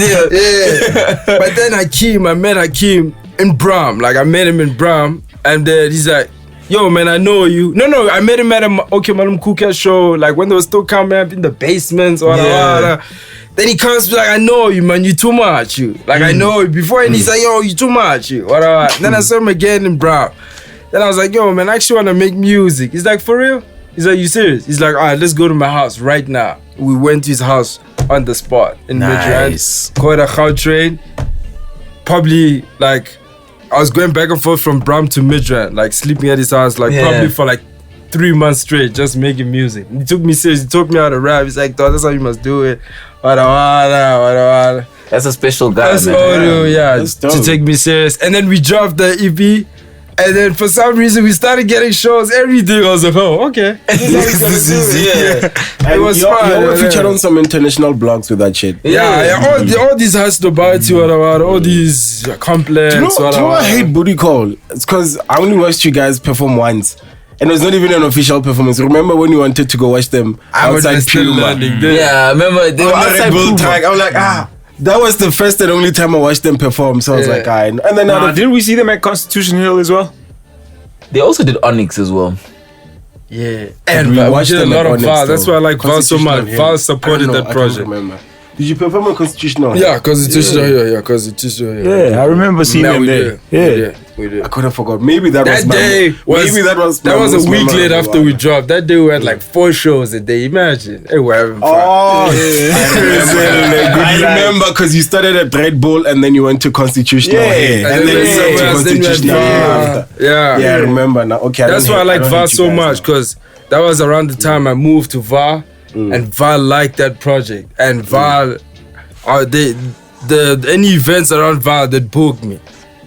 But then I met Hakeem in Bram. Like I met him in Bram, and then he's like, yo, man, I know you. No, I met him at a OK Malum Kuka show, like when they were still coming up in the basements or whatever. Then he comes like, I know you, man, you too much, you. Like, I know you. Before, and he's like, yo, you too much, you. Whatever. Then I saw him again in Brown. Then I was like, yo, man, I actually want to make music. He's like, for real? He's like, you serious? He's like, all right, let's go to my house right now. We went to his house on the spot in Midrand. Caught a cow train. Probably, like, I was going back and forth from Bram to Midrand, like, sleeping at his house, like, probably for, like, 3 months straight, just making music. He took me serious. He taught me how to rap. He's like, that's how you must do it. That's a special guy. That's to take me serious. And then we dropped the EP. And then for some reason we started getting shows every day. I was like, oh, okay. It was fun. You featured on some international blogs with that shit. All these has to buy to all these complex. Do you know what I hate booty call? It's because I only watched you guys perform once. And it was not even an official performance. Remember when you wanted to go watch them outside Puma? Yeah, I remember they were outside Puma. I'm like, that was the first and only time I watched them perform. So I was like, and then didn't we see them at Constitution Hill as well? They also did Onyx as well. Yeah, and we watched a lot of Val. That's why I like Val so much. Val supported that project. I don't remember. Did you perform on Constitutional? Yeah, Constitutional Hill. Constitutional Hill. Yeah, I remember seeing them there. We did. I could have forgot. Maybe that was a week later after we dropped. That day we had like 4 shows a day. Imagine. Hey, we're having fun. I remember because you started at Red Bull and then you went to Constitutional. And then you went to Constitutional after. Yeah, I remember now. Okay, that's why I like VAR so much because that was around the time I moved to VAR. And Val liked that project, and Val, any events around Val that booked me,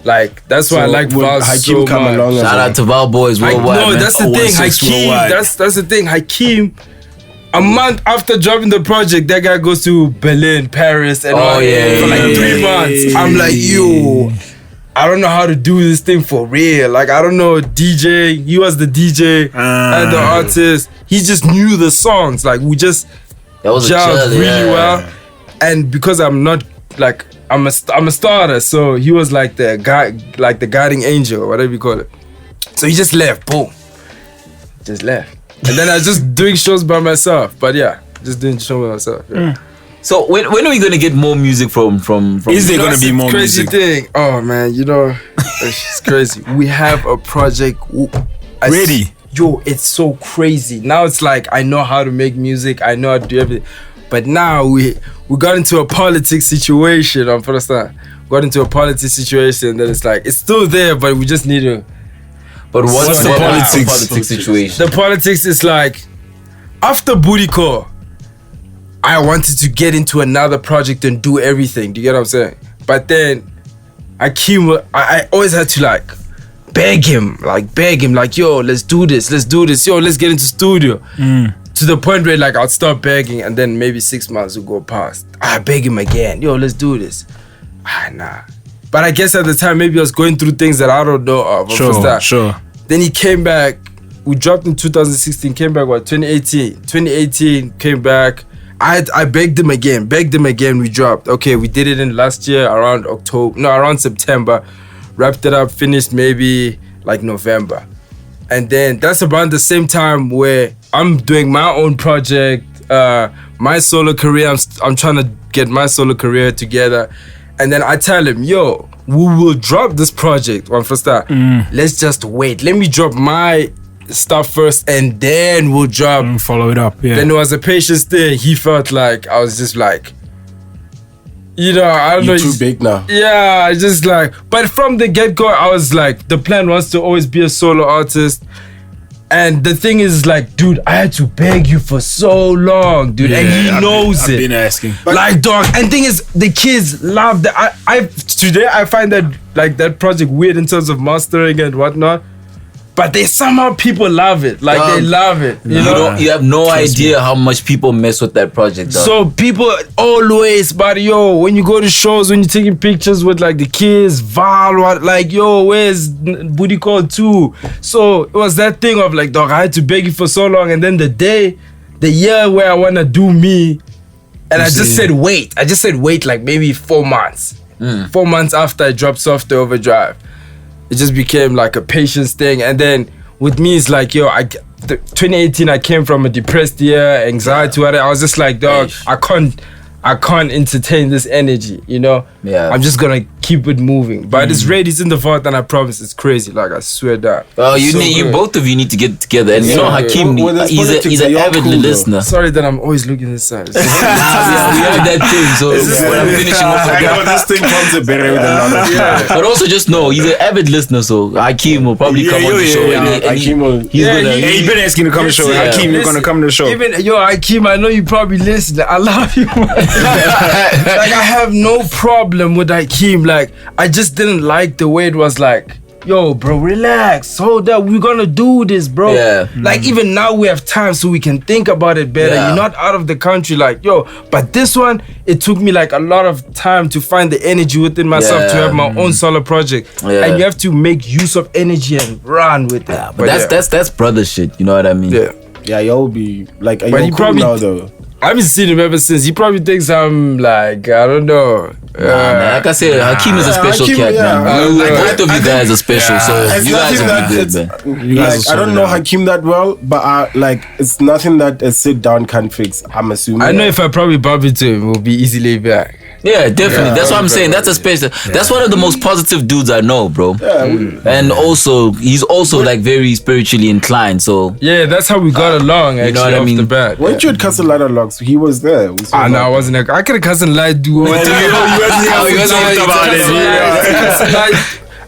like that's why I like Val so much. Shout out to Val Boys worldwide. No, that's the thing, Hakeem. That's the thing, Hakeem. A month after dropping the project, that guy goes to Berlin, Paris, and for like 3 months. I'm like, yo, I don't know how to do this thing for real. Like, I don't know, DJ. He was the DJ and the artist. He just knew the songs. Like, we just gelled really well. And because I'm not, like, I'm a starter. So he was like the guy, like the guiding angel, whatever you call it. So he just left. Boom. Just left. And then I was just doing shows by myself. But just doing shows by myself. So when are we gonna get more music from? Is there gonna be more crazy music? Thing. Oh man, it's crazy. We have a project ready. Yo, it's so crazy. Now it's like I know how to make music. I know how to do everything. But now we got into a politics situation. I'm understand. Got into a politics situation that it's like it's still there, but we just need to. But what's the politics situation? The politics is like after Booty Call, I wanted to get into another project and do everything. Do you get what I'm saying? But then I always had to like beg him, like, yo, let's do this, yo, let's get into studio. To the point where like I'd stop begging, and then maybe 6 months would go past. I beg him again, yo, let's do this. Nah. But I guess at the time maybe I was going through things that I don't know of. Sure. Then he came back. We dropped in 2016. Came back 2018. 2018 came back. I begged him again. We dropped. Okay, we did it in last year around September. Wrapped it up. Finished maybe like November. And then that's around the same time where I'm doing my own project, my solo career. I'm trying to get my solo career together. And then I tell him, yo, we will drop this project. Let's just wait. Let me drop my stuff first, and then we'll drop. Follow it up, yeah. Then there was a patience thing. He felt like I was just like, I don't know. You're too big now. Yeah, just like, but from the get-go, I was like, the plan was to always be a solo artist. And the thing is, like, dude, I had to beg you for so long, dude, and he knows it. I've been asking. Like, dog. And thing is, the kids love that. Today I find that like that project weird in terms of mastering and whatnot. But somehow people love it. Like, they love it. You know? You have no idea how much people mess with that project, dog. So people always, but yo, when you go to shows, when you're taking pictures with like the kids, Val, like, yo, where's Booty Call 2? So it was that thing of like, dog, I had to beg you for so long. And then the year where I want to do me, and I just said wait. I just said wait like maybe 4 months. 4 months after I dropped Software Overdrive. It just became like a patience thing. And then with me, it's like, yo, 2018, I came from a depressed year, anxiety. I was just like, dog, I can't entertain this energy, you know? Yeah. I'm just gonna keep it moving. But it's ready, it's in the vault, and I promise it's crazy. Like, I swear that. Oh, both of you need to get together. And you know, Hakeem, he's an avid listener. Sorry that I'm always looking this side. We have that thing. So when I'm finishing off, I know this thing comes a better with a lot of But also just know, he's an avid listener, so Hakeem will probably come on the show. He's been asking to come to the show. Hakeem, you're gonna come to the show. Hakeem, I know you probably listen. I love you. Like, I have no problem with Hakeem. Like, I just didn't like the way it was like, yo, bro, relax, hold up, we're gonna do this, bro. Like, even now we have time so we can think about it better. You're not out of the country, like, yo. But this one, it took me like a lot of time to find the energy within myself to have my own solo project. And you have to make use of energy and run with it. But that's brother shit, you know what I mean? Yeah, y'all be like, but he probably now though. I haven't seen him ever since. He probably thinks I'm like, I don't know. Man, like I said, Hakeem is a special cat, man. Like, both of you guys are special, so you guys will be good, man. Like, I don't know Hakeem that well, but it's nothing that a sit down can fix, I'm assuming. I know if I probably bump into him, we'll be easily back. Yeah, definitely. That's what I'm saying. That's a special. That's one of the most positive dudes I know, bro. And also, he's also like very spiritually inclined. So yeah, that's how we got along. Actually, you know what I mean? Off the bat. Weren't you at Castle Light Locks? He was there. No, I wasn't there. I could have Castle Light do.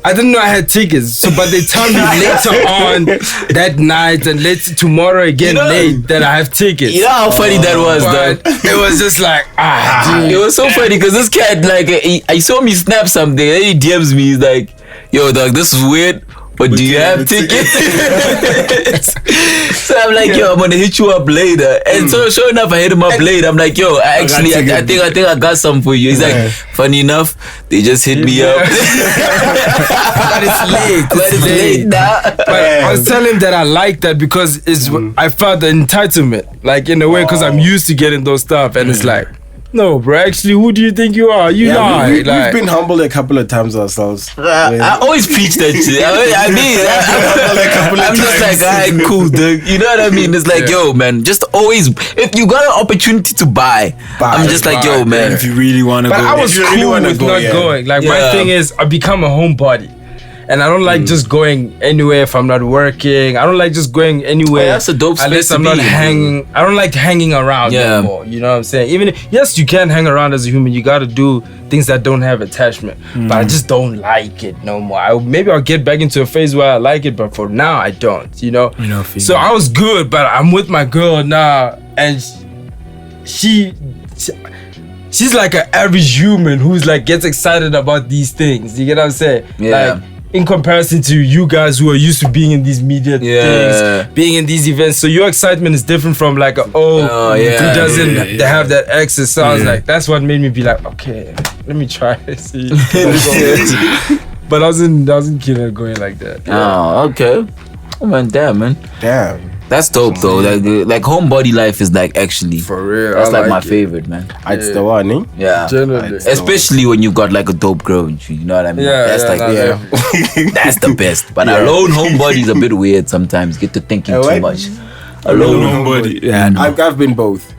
I didn't know I had tickets, but they tell me later on that night and tomorrow again late that I have tickets. You know how funny that was, though? It was just like, dude. It was so funny because this cat, like, I saw me snap something and he DMs me, he's like, yo, dog, this is weird. But do you have tickets? So I'm like, yo, I'm gonna hit you up later. And so sure enough, I hit him up later. I'm like, yo, I think I got some for you. He's like, funny enough, they just hit me up. But it's late. But I was telling him that I like that because I felt the entitlement, like, in a way, because I'm used to getting those stuff, and it's like, no, bro. Actually, who do you think you are? We've been humbled a couple of times ourselves. I always preach that shit. I'm just like, alright, cool, dude. You know what I mean? It's like, yo, man, just always, if you got an opportunity to buy, I'm just like, yo, man. If you really want to go. But I was cool with not going. Like, my thing is, I become a homebody. And I don't like just going anywhere if I'm not working. I don't like just going anywhere that's a dope unless I'm not hanging. I don't like hanging around anymore. You know what I'm saying? Even yes, you can hang around as a human. You got to do things that don't have attachment. But I just don't like it no more. Maybe I'll get back into a phase where I like it, but for now I don't. You know. So I was good, but I'm with my girl now, and she's like an average human who's like gets excited about these things. You get what I'm saying? Yeah. Like, in comparison to you guys who are used to being in these media things, being in these events. So your excitement is different from like, who doesn't have that access. So I was like, that's what made me be like, okay, let me try it. See. But I wasn't keen on going like that. Oh, okay. Oh man, damn. That's dope though. Like homebody life is like actually for real. That's like my favorite, man. It's the one, eh? Yeah. Generally. Especially when you got like a dope girl, you know what I mean? That's that's the best. But alone homebody is a bit weird sometimes. Get to thinking too much. Alone homebody. Yeah, I've been both.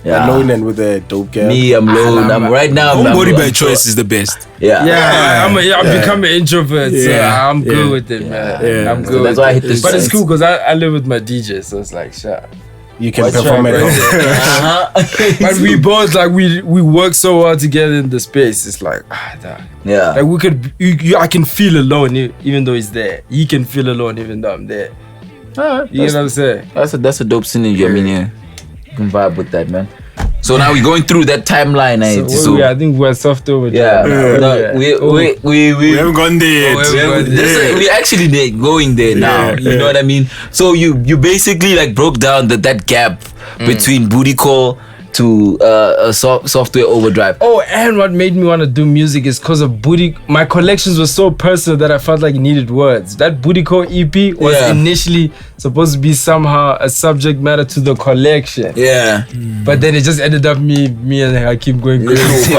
Yeah. Alone and with a dope girl. Me, I'm alone. I'm right now. Homebody by choice is the best. I'm become an introvert, so I'm good with it, man. I'm good. So that's why I hit this. But it's cool because I live with my DJ, so it's like, shit. You can perform at home. But we both like we work so well together in the space. It's like like we could. I can feel alone even though he's there. He can feel alone even though I'm there. You know what I'm saying? That's a dope synergy. I mean, you can vibe with that, man. So now we're going through that timeline. I think we're soft over. We haven't gone there yet. We actually going there now. You know what I mean? So you basically like broke down that gap between booty call to software overdrive. Oh, and what made me want to do music is because of booty. My collections were so personal that I felt like it needed words. That booty call EP was initially supposed to be somehow a subject matter to the collection. Yeah. But then it just ended up me and Hakeem going crazy.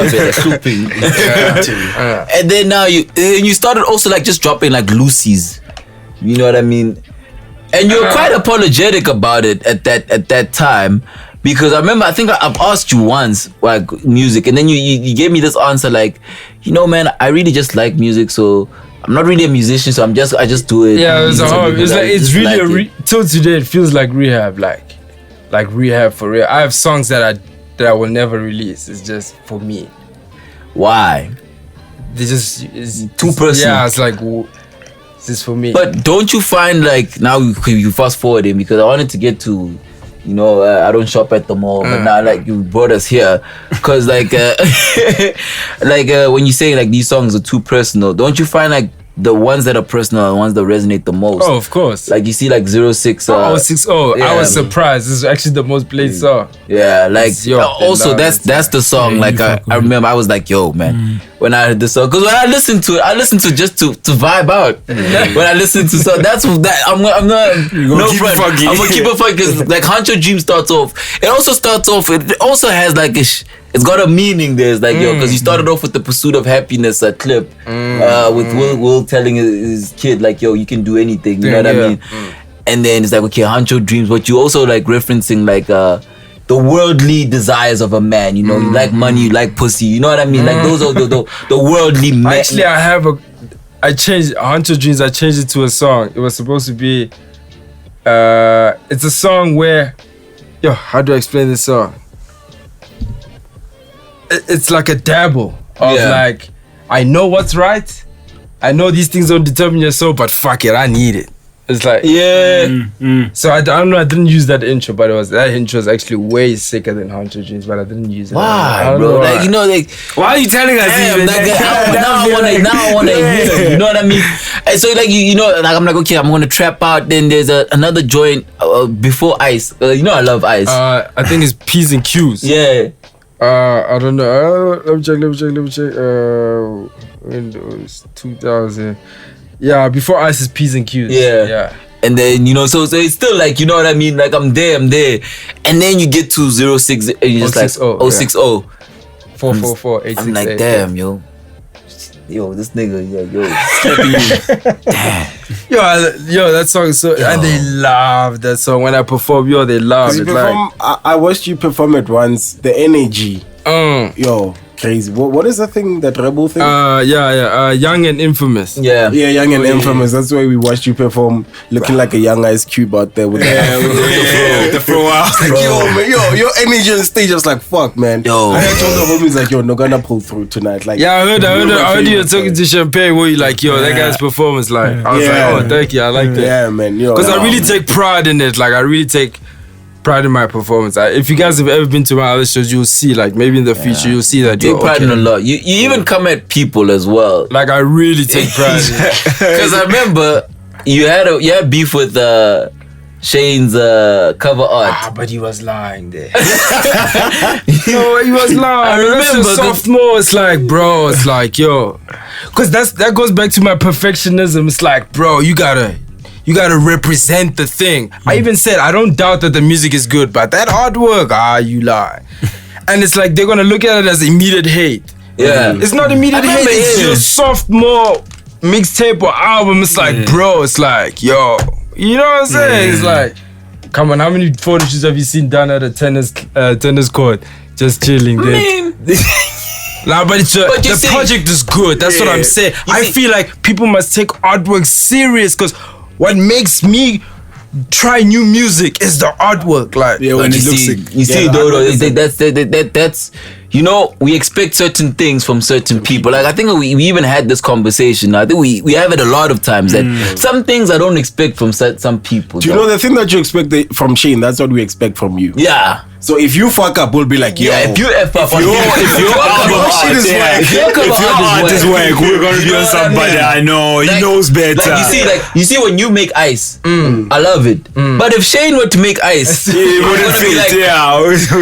And then now you started also like just dropping like loosies. You know what I mean? And you're quite apologetic about it at that time. Because I remember, I think I've asked you once, like, music, and then you gave me this answer, like, you know, man, I really just like music, so I'm not really a musician, so I just do it. Yeah, it's really till today it feels like rehab, like rehab for real. I have songs that I will never release. It's just for me. Why? It's too personal. Yeah, it's like it's just for me. But don't you find like now you fast forwarding because I wanted to get to. You know, I don't shop at the mall, but now like you brought us here, cause like, when you say like these songs are too personal, don't you find like the ones that are personal are the ones that resonate the most? Oh, of course. Like you see like 06. I was surprised. This is actually the most played song. Yeah, like also that's the song. Like I remember I was like, yo, man, when I heard the song, because when I listened to it just to vibe out. When I listen to song, that's that I'm gonna keep it fun because like Huncho Dream starts off. It also has like it's got a meaning there. It's like yo, because you started off with the Pursuit of Happiness clip with Will telling his kid like yo, you can do anything. You know what I mean? And then it's like okay, Huncho Dreams, but you also like referencing like the worldly desires of a man, you know, you like money, you like pussy, you know what I mean? Like those are the worldly men. Actually, I changed Huncho Dreams. I changed it to a song. It was supposed to be it's a song where how do I explain this song? It's like a dabble of like, I know what's right. I know these things don't determine your soul, but fuck it, I need it. It's like So I don't know. I didn't use that intro, but that intro was actually way sicker than Huncho Dreams. But I didn't use it. Why, bro? Like you know, like why are you telling us? Even? Like, now I wanna hear. You know what I mean? And so like you know, like I'm like okay, I'm gonna trap out. Then there's another joint before Ice. You know I love Ice. I think it's P's and Q's. Yeah. I don't know. Let me check. Windows 2000. Yeah, before Ice is P's and Q's. Yeah. And then, you know, so it's still like, you know what I mean? Like, I'm there. And then you get to 06, and you're just like, 060. 444 868. I'm like, damn, yo. Yo, this nigga, damn. Yo, that song is so... And they love that song. When I perform, they love it. I watched you perform it once. The energy. Yo, crazy. What is the thing, that rebel thing? Young and Infamous. Yeah, Young and Infamous. That's why we watched you perform, looking like a young Ice Cube out there with the throw out. Like, yo, man, your energy on stage. I was like, fuck, man. Yo, I told the homies like, yo, Nokana pull through tonight. Like, I heard you talking to Champagne where you like, yo, that guy's performance. Like, I was like, oh, thank you, I like that. Yeah, man. Yo, because I really take pride in it. Like, I really take pride in my performance. If you guys have ever been to my other shows, you'll see, like, maybe in the future, you'll see that. Take pride in a lot. You even come at people as well. Like, I really take pride in it. Because I remember you had beef with Shane's cover art. But he was lying there. No, he was lying. I remember sophomore. It's like, bro, it's like, yo, because that goes back to my perfectionism. It's like, bro, you gotta represent the thing. I even said I don't doubt that the music is good, but that artwork, you lie. And it's like they're gonna look at it as immediate hate. Yeah, it's not immediate hate. It's your sophomore mixtape or album. It's like, bro, it's like, yo. You know what I'm saying? It's like, come on, how many photo shoots have you seen done at a tennis court? Just chilling there. But the project is good. That's what I'm saying. I feel like people must take artwork serious, because what makes me try new music is the artwork. Like, when it looks like, you see, Dodo, that's you know, we expect certain things from certain people. Like, I think we even had this conversation. I think we have it a lot of times that some things I don't expect from some people. Do you know the thing that you expect from Shane? That's what we expect from you. Yeah. So if you fuck up, we'll be like, yo. Yeah, if you F up, if your art is whack, we're gonna be on somebody I know. He knows better. Like, you see, when you make ice, I love it. But if Shane were to make ice, it wouldn't fit. Also,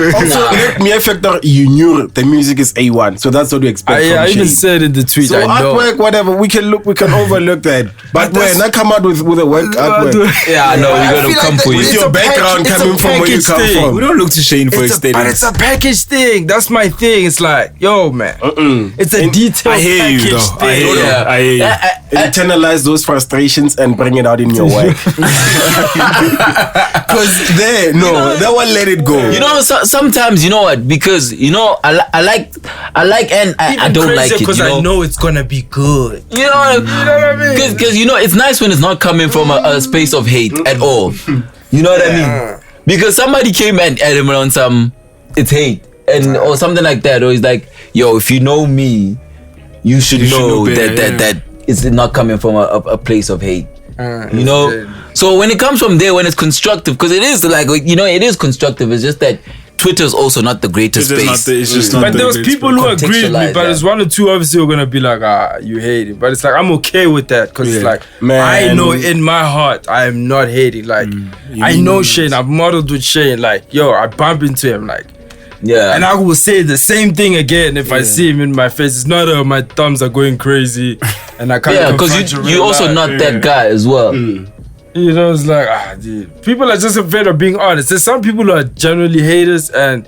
let me factor. You knew the music is A1, so that's what we expect from Shane. I even said in the tweet. So artwork, whatever, we can overlook that. But when I come out with a work artwork, I know we're gonna come for you. With your background coming from where you come from, we don't look to Shane for aesthetics. But it's a package thing. That's my thing. It's like, yo, man. It's a detailed package thing. I hear you. Internalize those frustrations and bring it out in your work. Because that one, let it go. You know, sometimes, you know what? Because, you know, I like and I don't like it. Because I know it's gonna be good. You know what I mean? Because, you know, it's nice when it's not coming from a space of hate at all. You know what I mean? Because somebody came and added him on some, it's hate, or something like that, or it's like, yo, if you know me, you should know that it's not coming from a place of hate. You know? So when it comes from there, when it's constructive, because it is like, you know, it is constructive. It's just that Twitter's also not the greatest space. But there was people who agreed with me, but there's one or two obviously who are gonna be like, you hate it. But it's like, I'm okay with that, because it's like, I know in my heart I am not hating. Like, I know Shane, I've modeled with Shane. Like, yo, I bump into him, like, and I will say the same thing again if I see him in my face. It's not my thumbs are going crazy and I can't. Because you also not that guy as well. You know, it's like, dude. People are just afraid of being honest. There's some people who are generally haters, and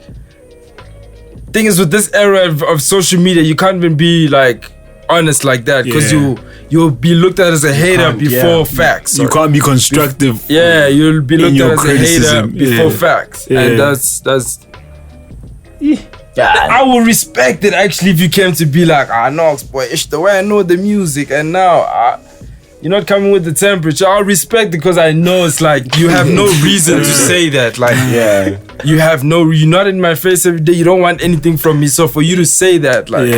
thing is, with this era of social media, you can't even be like honest like that, because you'll be looked at as a hater before facts. You can't be constructive. Yeah, you'll be looked at as a hater before facts, and that's. I will respect it actually if you came to be like, Nox, boy, it's the way I know the music, and now you're not coming with the temperature. I'll respect it, because I know it's like you have no reason to say that. Like, you're not in my face every day. You don't want anything from me. So for you to say that, like,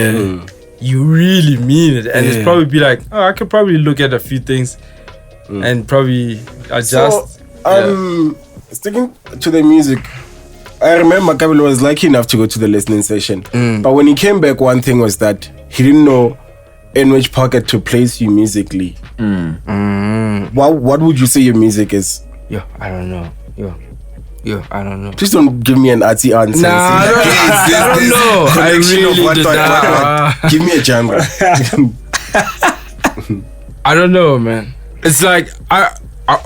you really mean it. And it's probably be like, I could probably look at a few things and probably adjust. So, sticking to the music, I remember Kabilo was lucky enough to go to the listening session. But when he came back, one thing was that he didn't know in which pocket to place you musically. What would you say your music is? I don't know. I don't know. Please don't give me an artsy answer. Nah, I don't know. I really did not. Give me a genre. I don't know, man. It's like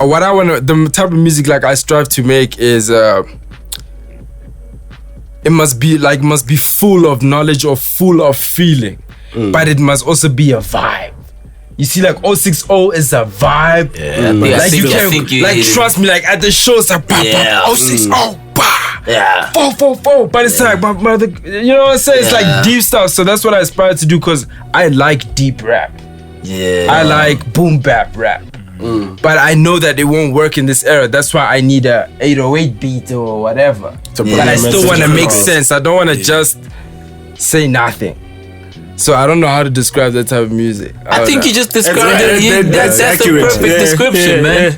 what I want to, the type of music like I strive to make is it must be full of knowledge or full of feeling, but it must also be a vibe. You see, like 060 is a vibe. Like trust me, like at the shows, like 060, 444. But it's like my mother, you know what I'm saying? It's like deep stuff. So that's what I aspire to do, because I like deep rap. I like boom bap rap. But I know that it won't work in this era. That's why I need a 808 beat or whatever. But I still want to make sense. I don't want to just say nothing. So I don't know how to describe that type of music. I think you just described it. That's accurate. The perfect description, man.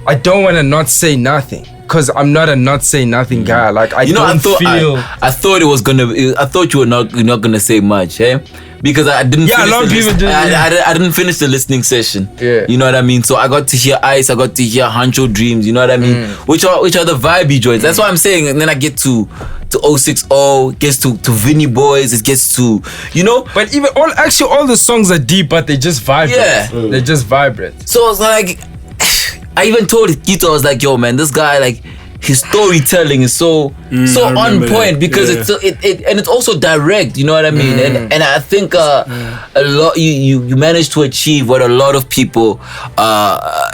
I don't want to not say nothing. because I'm not a not say nothing guy. Like I I thought it was gonna. I thought you're not gonna say much, eh? Because I didn't. Yeah, a lot of people do. I didn't finish the listening session. Yeah, you know what I mean. So I got to hear Ice. I got to hear Hancho Dreams. You know what I mean? Which are the vibey joints. That's what I'm saying. And then I get to 060. It gets to Vinnie Boys. It gets to But even all the songs are deep, but they just vibrate. Yeah, they just vibrate. So it's like, I even told Kito, I was like, yo, man, this guy, like, his storytelling is so on point because it's also direct, you know what I mean? And I think a lot you managed to achieve what a lot of people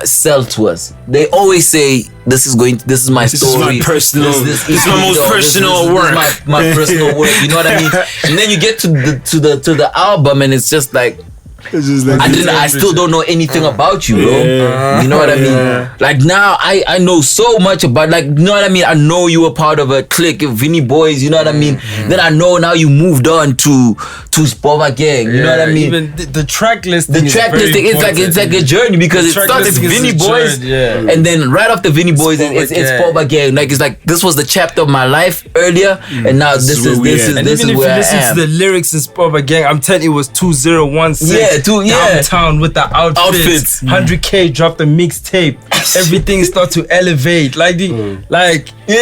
sell to us. They always say this is my story. This is my personal. This is my most personal work. This is my personal work. You know what I mean? And then you get to the album and it's just like, I still don't know anything about you, bro. You know what I mean? Like now, I know so much about, like, you know what I mean? I know you were part of a clique, Vinnie Boys. You know what I mean? Then I know now you moved on to Spova Gang. You know what I mean? Even the track listing. The track listing, it's like a journey because it starts with Vinnie Boys, and then right after Vinnie Boys, it's Spova Gang. Like it's like this was the chapter of my life earlier, and now this is where I am. And even if you listen to the lyrics in Spova Gang, I'm telling you, it was 2016. Downtown with the outfits. 100K dropped the mixtape. Everything start to elevate. Like it's and like, you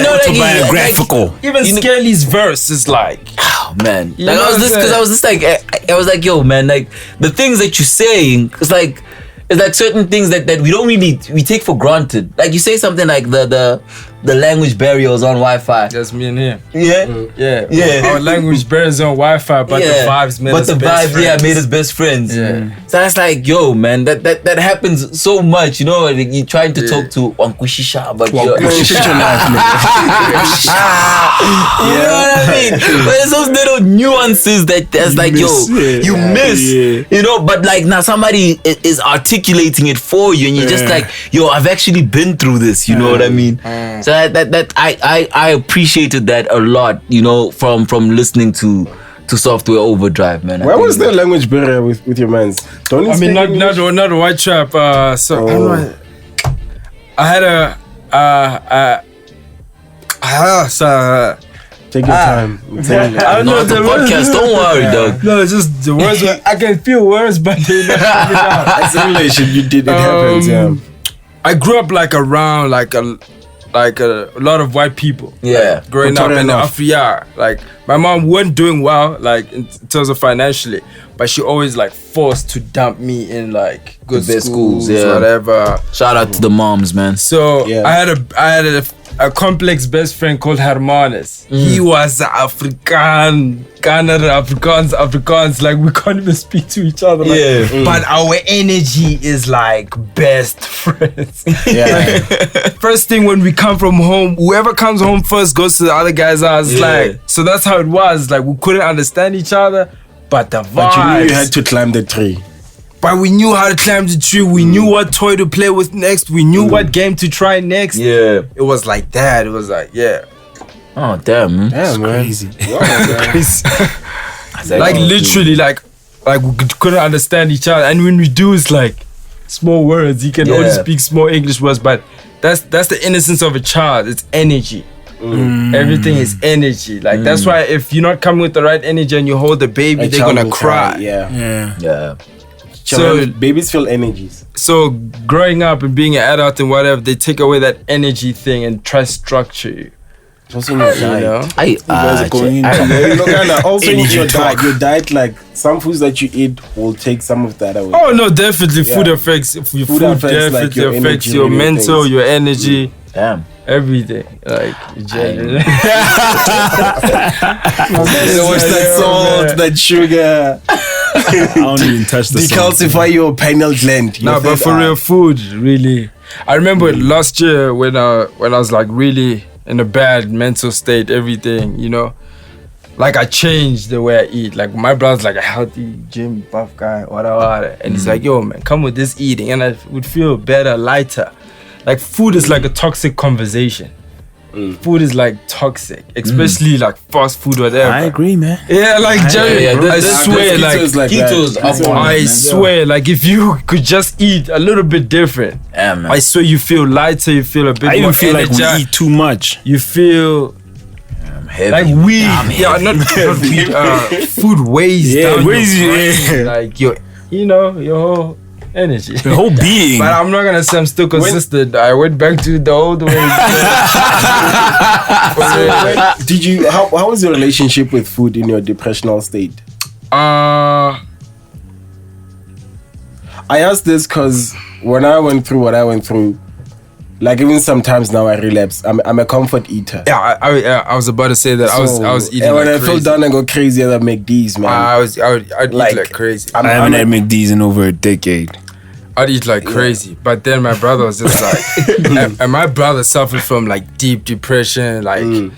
know, autobiographical. Like, even Skelly's verse is like, oh man. Like I was like, yo, man, like the things that you're saying, it's like certain things that we take for granted. Like you say something like the language barriers on Wi-Fi. That's me and him. Yeah. Our language barriers on Wi-Fi, but the vibes made us best friends. Made us best friends. So that's like, yo, man, that happens so much. You know, like you're trying to talk to Wankushisha, but you know what I mean? But it's those little nuances that's like, you miss. You know, but like now somebody is articulating it for you, and you're just like, yo, I've actually been through this. You know what I mean? So that I appreciated that a lot, you know, from listening to Software Overdrive, man. Where was the language barrier with your mans? I mean, not a white trap. I had take your time. I don't know the podcast. Don't worry, dog. No, it's just the words. I can feel words, but they're not coming out. That's the relation you did. It happens. Yeah. I grew up like around like a lot of white people. Yeah. Like, growing up in Africa, like my mom wasn't doing well, like in terms of financially, but she always like forced to dump me in like good schools, whatever. Shout out to the moms, man. So I had a complex best friend called Hermanes. He was African, Afrikaans. Like we can't even speak to each other. Like, but our energy is like best friends. First thing when we come from home, whoever comes home first goes to the other guy's house. Like, so that's how it was. Like we couldn't understand each other, but the vibes. But you knew you had to climb the tree. But we knew how to climb the tree. We knew what toy to play with next. We knew what game to try next. Yeah. It was like that. It was like, oh, damn, man. Damn, man. Crazy. Like literally, like we couldn't understand each other. And when we do, it's like small words. You can only speak small English words. But that's the innocence of a child. It's energy. Everything is energy. Like that's why if you're not coming with the right energy and you hold the baby, they're gonna cry. Yeah. So babies feel energies. So growing up and being an adult and whatever, they take away that energy thing and try to structure you. Also in your diet. Also in your diet, like some foods that you eat will take some of that away. Oh no, definitely. Food affects definitely like your affects energy, your mental, your energy. Damn. Everything. Like generally. That salt, that sugar. I don't even touch the decalcify your pineal gland. No, but for real food, really. I remember last year when I was like really in a bad mental state, everything, you know. Like I changed the way I eat. Like my brother's like a healthy gym buff guy, whatever. And he's like, yo man, come with this eating and I would feel better, lighter. Like food is like a toxic conversation. food is like toxic, especially like fast food, whatever. I agree, man. Yeah, like Jerry, I swear, like ketos. I swear, like if you could just eat a little bit different, man. I swear you feel lighter, you feel a bit more I even feel energized. like we eat too much. You feel heavy. like weed, not weed. Food weighs down your brain, like your whole energy, the whole being. But I'm not gonna say I'm still consistent. I went back to the old ways. How was your relationship with food in your depressional state? I asked this because when I went through what I went through, like even sometimes now I relapse. I'm a comfort eater. Yeah, I was about to say that. I was eating. And when like I feel down, I go crazy. I make these, man. I'd eat like crazy. I haven't had McD's in over a decade. I'd eat like crazy, but then my brother was just like, and my brother suffered from like deep depression, like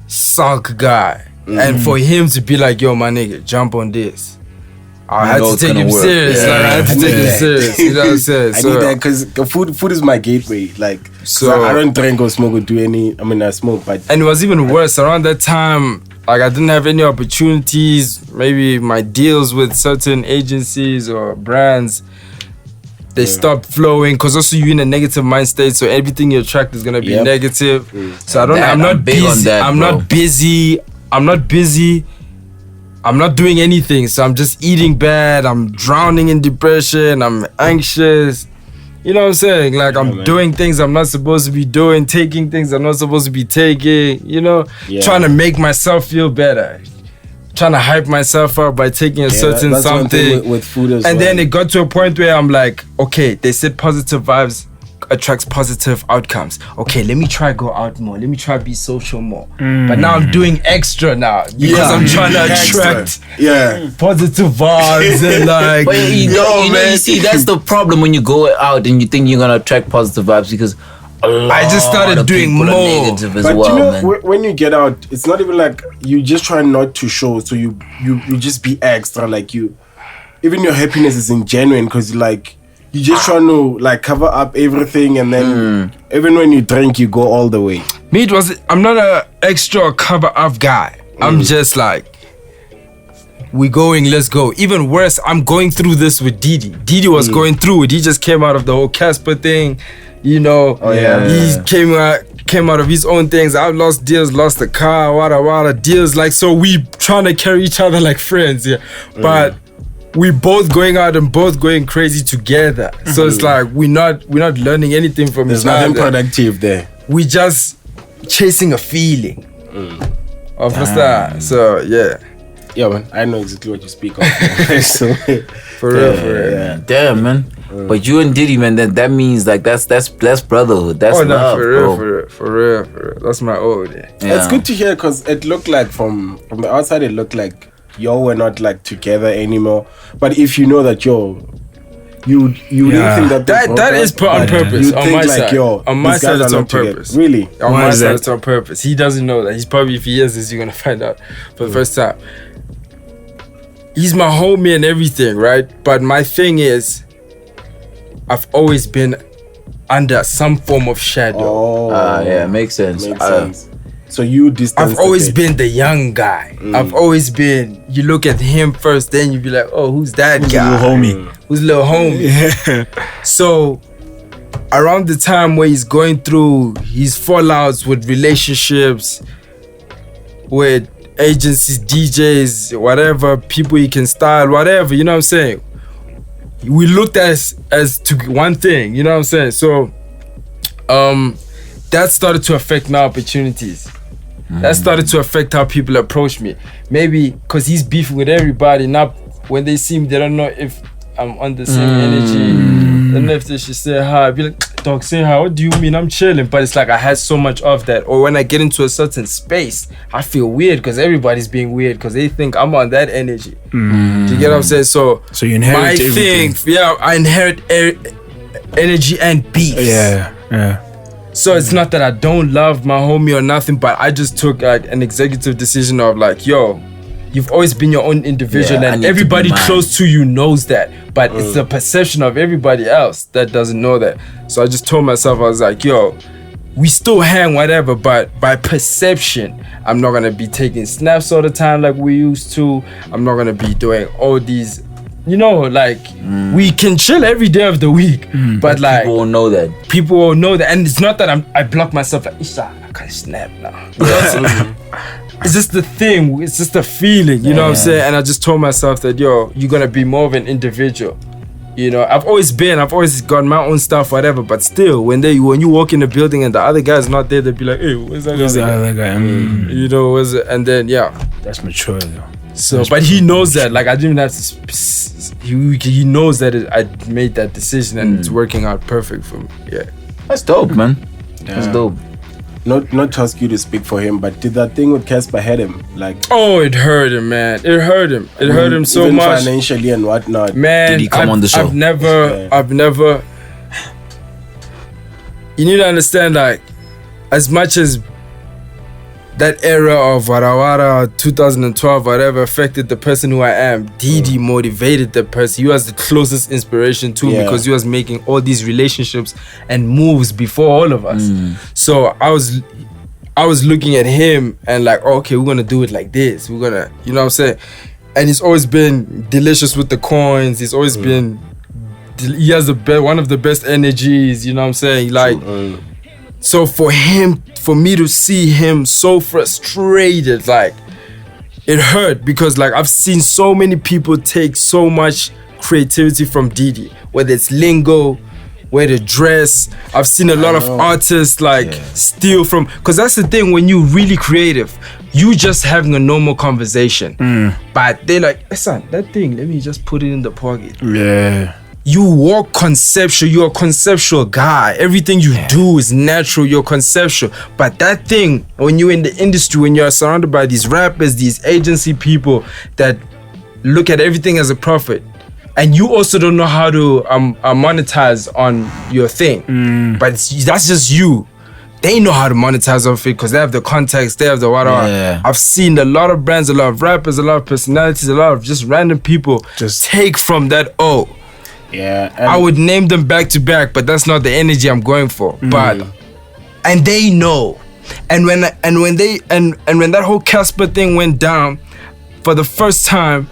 sunk guy, and for him to be like, "Yo, my nigga, jump on this," I had to take him serious. Like, I had to take him serious. You know what I'm saying? I need that because food is my gateway. Like, so I don't drink or smoke or do any. I mean, I smoke, but and it was even worse around that time. Like I didn't have any opportunities. Maybe my deals with certain agencies or brands. They stop flowing because also you're in a negative mind state, so everything you attract is gonna be negative. So I'm not busy. I'm not busy. I'm not doing anything. So I'm just eating bad. I'm drowning in depression. I'm anxious. You know what I'm saying? Like I'm doing things I'm not supposed to be doing, taking things I'm not supposed to be taking. You know, trying to make myself feel better. Trying to hype myself up by taking a certain that's something with food as and well. then it got to a point where I'm like, okay, they said positive vibes attracts positive outcomes. Okay, let me try go out more. Let me try be social more. But now I'm doing extra now because I'm trying to attract positive vibes and like. But you see, that's the problem when you go out and you think you're gonna attract positive vibes because. I just started doing more. Negative as but well, you know, man. when you get out, it's not even like you just try not to show, so you just be extra. Like even your happiness isn't genuine because like you just trying to like cover up everything, and then even when you drink, you go all the way. Me, I'm not a extra cover up guy. I'm just like, we going, let's go. Even worse, I'm going through this with Didi. Didi was going through it. He just came out of the whole Casper thing. You know, he came out of his own things. I've lost deals, lost the car, wada deals. Like, so we trying to carry each other like friends, but we both going out and both going crazy together. So it's like we're not learning anything from There's nothing productive there. We just chasing a feeling of the star. So yeah, man, I know exactly what you speak of. So, for real. Yeah. Damn, man. But you and Diddy, man, that means like that's brotherhood. That's love, for real. That's my old. It's good to hear because it looked like from the outside, it looked like y'all were not like together anymore. But if you know that you didn't think that is put on purpose on my side. On my side, it's on purpose. Really? On my side, it's on purpose. He doesn't know that. He's probably, if he hears this, you're gonna find out for the first time. He's my homie and everything, right? But my thing is, I've always been under some form of shadow. Makes sense. So you distance. I've always been the young guy. I've always been. You look at him first, then you be like, "Oh, who's that guy? Who's little homie?" So, around the time where he's going through his fallouts with relationships, with agencies, DJs, whatever, people he can style, whatever. You know what I'm saying? We looked as to one thing. You know what I'm saying? So, that started to affect my opportunities. That started to affect how people approach me. Maybe because he's beefing with everybody. Now, when they see me, they don't know if I'm on the same energy. They don't know if they should say hi. I'd be like, dog, say hi. What do you mean? I'm chilling. But it's like I had so much of that. Or when I get into a certain space, I feel weird because everybody's being weird because they think I'm on that energy. Do you get what I'm saying? So you inherit my everything. thing, I inherit energy and beefs. Yeah. So it's not that I don't love my homie or nothing, but I just took like an executive decision of like, yo, you've always been your own individual, and everybody close to you knows that. But it's the perception of everybody else that doesn't know that. So I just told myself, I was like, yo, we still hang whatever, but by perception, I'm not gonna be taking snaps all the time like we used to. I'm not gonna be doing all these, you know, like we can chill every day of the week, but like people will know that. People will know that, and it's not that I block myself like I can't snap now. You know it's just the thing. It's just the feeling. You know what I'm saying? And I just told myself that you're gonna be more of an individual. You know, I've always got my own stuff, whatever. But still, when you walk in the building and the other guy's not there, they'll be like, "Hey, where's that other guy?" You know, and then that's mature though. So, that's but mature. he knows that. Like I didn't have to. He knows that I made that decision and it's working out perfect for me. Yeah, that's dope, man. That's dope. Not to ask you to speak for him, but did that thing with Casper hurt him? Like, oh, it hurt him, man. It hurt him. It hurt him so even much financially and whatnot. Man, did he come on the show? I've never. You need to understand, like, as much as that era of Warawara 2012 whatever affected the person who I am, Didi motivated the person. He was the closest inspiration to me because he was making all these relationships and moves before all of us. So I was looking at him and like, okay, we're gonna do it like this. We're gonna, you know what I'm saying? And he's always been delicious with the coins. He's always been, he has one of the best energies, you know what I'm saying? Like, so for me to see him so frustrated, like, it hurt because like I've seen so many people take so much creativity from Didi, whether it's lingo, where to dress. I've seen a lot of artists like steal from, because that's the thing, when you're really creative, you just having a normal conversation, but they're like, hey son, that thing, let me just put it in the pocket. Yeah. You walk conceptual, you're a conceptual guy. Everything you do is natural, you're conceptual. But that thing, when you're in the industry, when you're surrounded by these rappers, these agency people that look at everything as a profit, and you also don't know how to monetize on your thing, but that's just you. They know how to monetize off it because they have the context, they have the whatever. Yeah. I've seen a lot of brands, a lot of rappers, a lot of personalities, a lot of just random people just take from that. Yeah, I would name them back to back, but that's not the energy I'm going for. But and they know, and when that whole Casper thing went down, for the first time,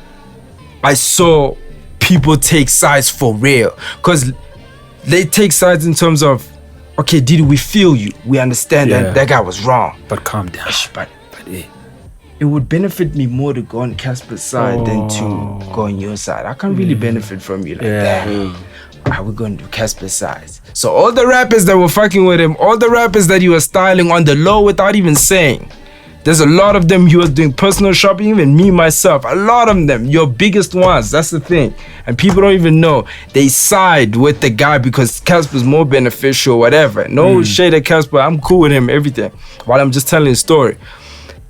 I saw people take sides for real, because they take sides in terms of, okay, Didi, we feel you, we understand that guy was wrong, but calm down. But it would benefit me more to go on Casper's side than to go on your side. I can't really benefit from you like that. How we going to do Casper's side? So all the rappers that were fucking with him, all the rappers that you were styling on the low without even saying, there's a lot of them he was doing personal shopping, even me, myself, a lot of them, your biggest ones, that's the thing. And people don't even know. They side with the guy because Casper's more beneficial, whatever. No shade at Casper, I'm cool with him, everything. While I'm just telling a story.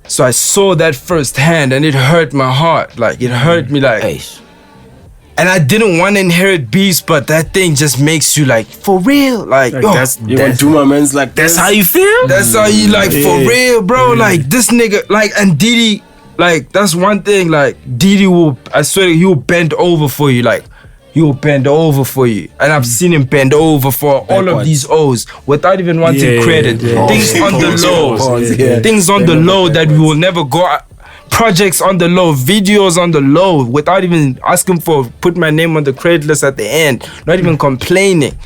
So I saw that firsthand and it hurt my heart. Like, it hurt me like... And I didn't want to inherit beefs, but that thing just makes you like, for real? Like that's do my man's like, that's how you feel? That's how you like, for real, bro? Like, this nigga, like, and Didi, like, that's one thing, like, Didi will, I swear, he will bend over for you, like, he will bend over for you. And I've seen him bend over for all of these O's without even wanting credit. Things on the low. Things on the low that we will never go. Projects on the low, videos on the low, without even asking for, put my name on the credit list at the end, not even complaining.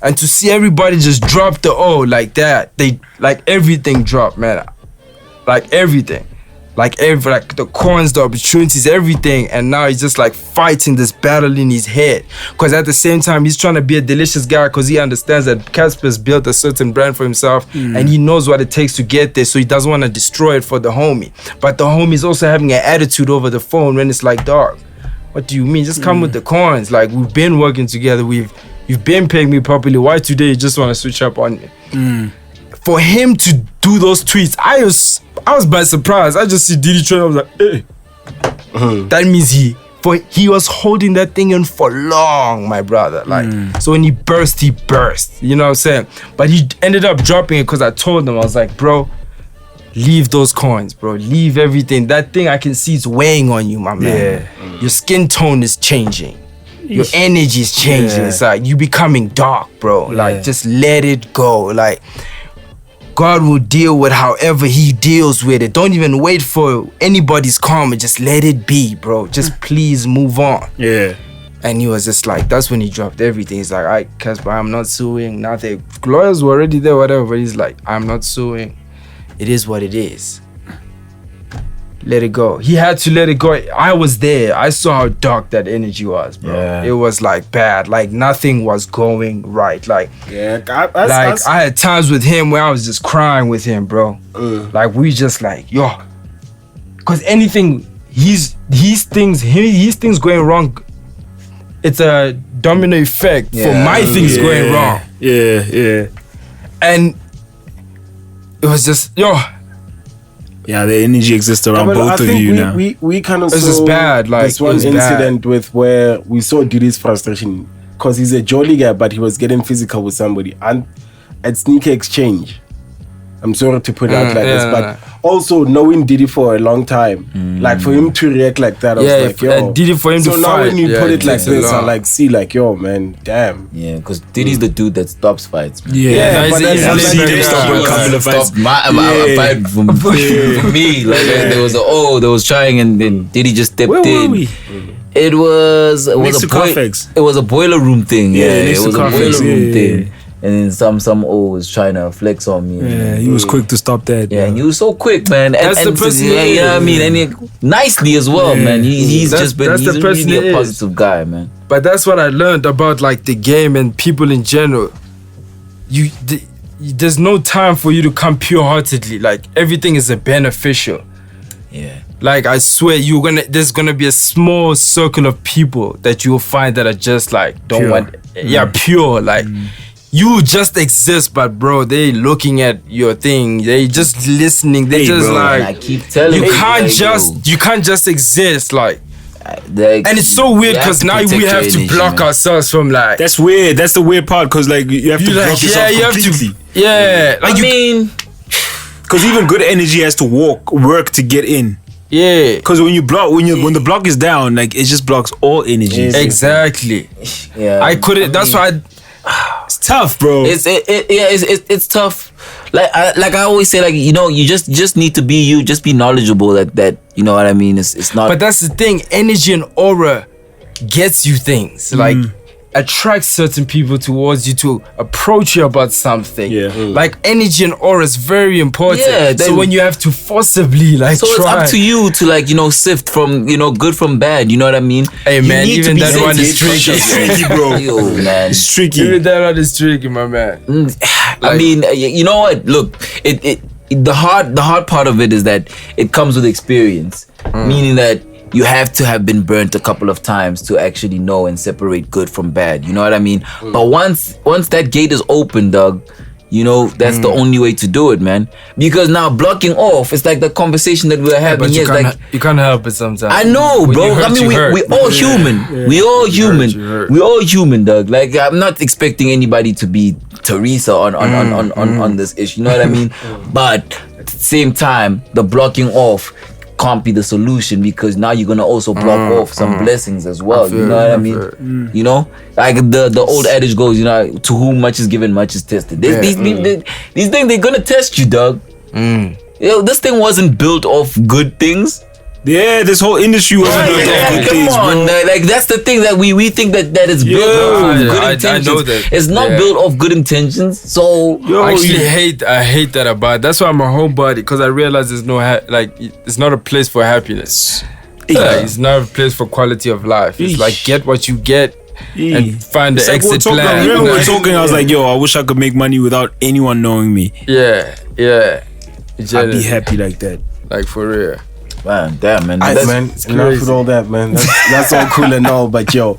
And to see everybody just drop the O like that, they, like, everything dropped, man. Like, everything. Like the coins, the opportunities, everything, and now he's just like fighting this battle in his head. Because at the same time, he's trying to be a delicious guy because he understands that Casper's built a certain brand for himself and he knows what it takes to get there, so he doesn't want to destroy it for the homie. But the homie's also having an attitude over the phone when it's like, dog, what do you mean? Just come with the coins. Like, we've been working together, you've been paying me properly. Why today you just want to switch up on me? For him to do those tweets, I was by surprise. I just see Didi trend. I was like, hey. That means he was holding that thing in for long, my brother. Like, so when he burst. You know what I'm saying? But he ended up dropping it because I told him, I was like, bro, leave those coins, bro. Leave everything. That thing I can see is weighing on you, my man. Your skin tone is changing. Your energy is changing. It's like you becoming dark, bro. Like, just let it go. Like, God will deal with however he deals with it. Don't even wait for anybody's karma. Just let it be, bro. Just please move on. Yeah. And he was just like, that's when he dropped everything. He's like, all right, Casper, I'm not suing, nothing. Lawyers were already there, whatever. But he's like, I'm not suing. It is what it is. Let it go. He had to let it go. I was there. I saw how dark that energy was, bro. Yeah. It was like bad. Like nothing was going right. Like, I had times with him where I was just crying with him, bro. Like we just like, yo. Cause anything, his things going wrong, it's a domino effect for my things going wrong. Yeah. And it was just, yo. Yeah, the energy exists around both of you now. We kind of it's just bad. Like this one incident with where we saw Diddy's frustration because he's a jolly guy, but he was getting physical with somebody and at Sneaker Exchange. I'm sorry to put it out like this, but also knowing Diddy for a long time, like for him to react like that, I was like, yo. Diddy for him to fight. So now when you put it like this, I like see like, yo, man, damn. Yeah, because Diddy's the dude that stops fights, man. Yeah, but that's seen him stop a couple of fights. My fight for me. Like there was trying, and then Diddy just stepped in. Where were we? It was a boiler room thing. Yeah, it was a boiler room thing. And then some was trying to flex on me. Yeah, he was quick to stop that. Yeah, and he was so quick, man. That's the person. Yeah, you know what I mean? And he, nicely as well, man. He's really a positive guy, man. But that's what I learned about like the game and people in general. There's no time for you to come pure-heartedly. Like everything is a beneficial. Yeah. Like I swear, there's gonna be a small circle of people that you'll find that are just like pure. Like you just exist, but bro, they looking at your thing. They just listening. They just bro, like I keep telling you can't just exist like. And it's so weird because now we have to block ourselves from like. That's weird. That's the weird part because like you have to block yourself completely. Like I mean, because even good energy has to work to get in. Yeah. Because when the block is down, like it just blocks all energy. Exactly. Yeah. I couldn't. That's why. It's tough, bro. It's tough. Like I always say, like you know, you just need to be you. Just be knowledgeable. That you know what I mean. It's not. But that's the thing. Energy and aura gets you things. Like attracts certain people towards you to approach you about something. Like energy and aura is very important. Yeah, so when you have to forcibly like so it's up to you to like, you know, sift from, you know, good from bad, you know what I mean? Hey man, even that one is tricky. It's tricky, bro. Yo, man. It's tricky. Even that one is tricky, my man. I mean, you know what? Look, the hard part of it is that it comes with experience. Meaning that you have to have been burnt a couple of times to actually know and separate good from bad. You know what I mean? But once that gate is open, dog, you know, that's the only way to do it, man. Because now blocking off, it's like the conversation that we're having here. You can't help it sometimes. I know, bro. I mean, we all human. We all human. We all human, dog. Like, I'm not expecting anybody to be Teresa on this issue. You know what I mean? But at the same time, the blocking off can't be the solution because now you're gonna also block off some blessings as well. You know what I mean? You know, like the old adage goes, you know, to whom much is given, much is tested. These things, they're gonna test you, dog. You know, this thing wasn't built off good things. Yeah, this whole industry wasn't built off good things, bro. Like that's the thing that we think that it's built off good intentions. I know that. It's not built off good intentions. So I hate that about it. That's why I'm a homebody, because I realize there's no it's not a place for happiness. It's not a place for quality of life. It's like get what you get and find the exit plan. I remember we were talking, I was like, yo, I wish I could make money without anyone knowing me. Yeah. I'd be happy like that. Like for real. Man, damn, man. Enough with all that, man. That's all cool and all, but yo,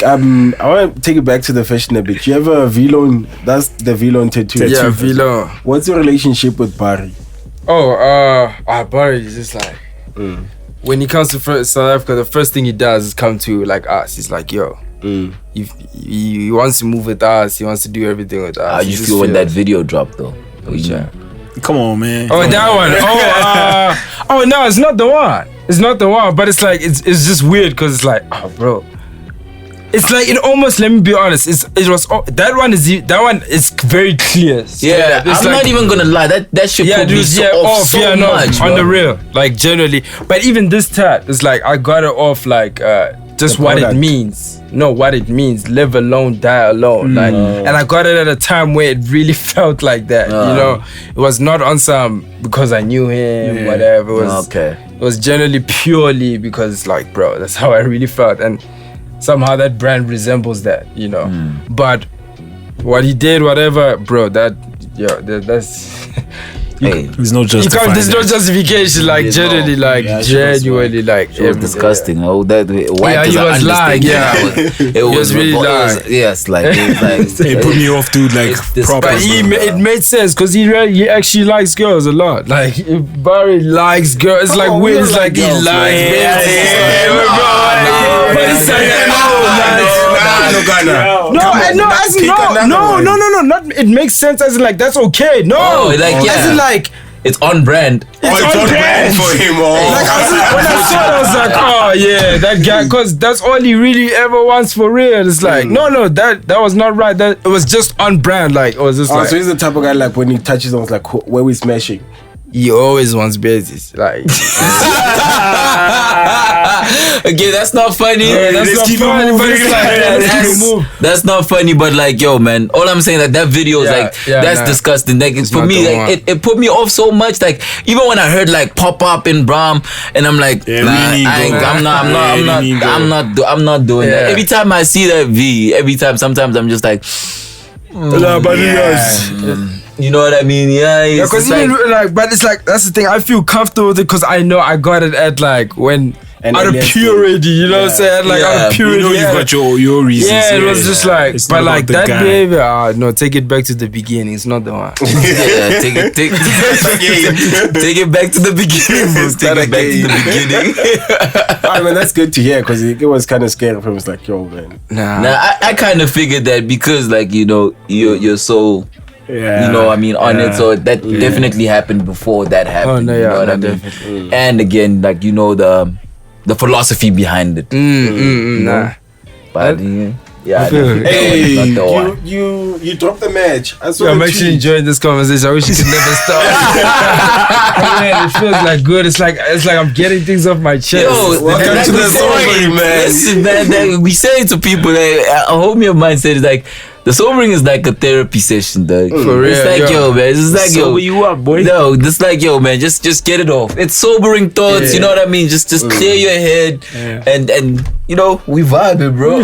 I want to take it back to the fashion a bit. You have a V-Lone, that's the V-Lone tattoo. Yeah, V-Lone. What's your relationship with Barry? Barry is just like, when he comes to South Africa, the first thing he does is come to like us. He's like, yo, he wants to move with us. He wants to do everything with us. How you feel when that video dropped though? Come on, man. Oh, that one. No, it's not the one. It's not the one. But it's like it's just weird because it's like, oh, bro. It's like it almost. Let me be honest. That one is very clear. Yeah, I'm not even gonna lie. That shit put me off so much. On the real, like generally. But even this tat, it's like I got it off like just what it means. No, what it means. Live alone, die alone. Like, and I got it at a time where it really felt like that. You know, it was not on some because I knew him, whatever. It was It was generally purely because, like, bro, that's how I really felt, and somehow that brand resembles that, you know. But what he did, whatever, bro, that's. There's no justification. There's no justification, like generally, like genuinely, like it was disgusting. Oh, that white he was lying. Yeah, it was really lying. Yes, like it put me off, dude. Like proper. But it made sense because he actually likes girls a lot. Like Barry likes girls. It's like weird. It's like he likes. But it's like not. It makes sense as in like that's okay. No, as in like. It's on brand. It's on brand for him. Like when I saw it, I was like, oh yeah, that guy, because that's all he really ever wants for real. It's like, no, that was not right. That it was just on brand. Like it was just like. So he's the type of guy like when he touches on, like where we smashing. He always wants bases, like. Okay, that's not funny. That's not funny, but it's like that's not funny, but like, yo, man, all I'm saying that video is that's disgusting. Like for me, like it put me off so much. Like even when I heard like pop up in Brahm, and I'm like, I'm not doing that. Every time I see that sometimes I'm just like. You know what I mean? Yeah, because but it's like that's the thing. I feel comfortable with it because I know I got it at like when out of purity. You know what I'm saying? Like out of purity. You know you've got your reasons. Yeah, it was just like, it's but like that behavior. No, take it back to the beginning. It's not the one. Take it back to the beginning, bro. Take it back to the beginning. I mean, that's good to hear because it was kind of scary for him. It's like, yo, man. Nah, I kind of figured that because like you're so. Yeah. You know what I mean, on it. So that definitely happened before that happened. Oh, no, you know what I mean? And again, like, you know, the philosophy behind it. Nah. But hey, you dropped the match. I'm actually enjoying this conversation. I wish you could never stop. Man, it feels like good. It's like I'm getting things off my chest. Yo, welcome to the sobering, man. Listen, man, we say it to people. Like, a homie of mine said, it's like, the sobering is like a therapy session, dog. For real. It's like, yo, man. It's like, sober you up, boy. No, it's like, yo, man. Just get it off. It's sobering thoughts. You know what I mean? Just clear your head, and you know, we vibing, bro.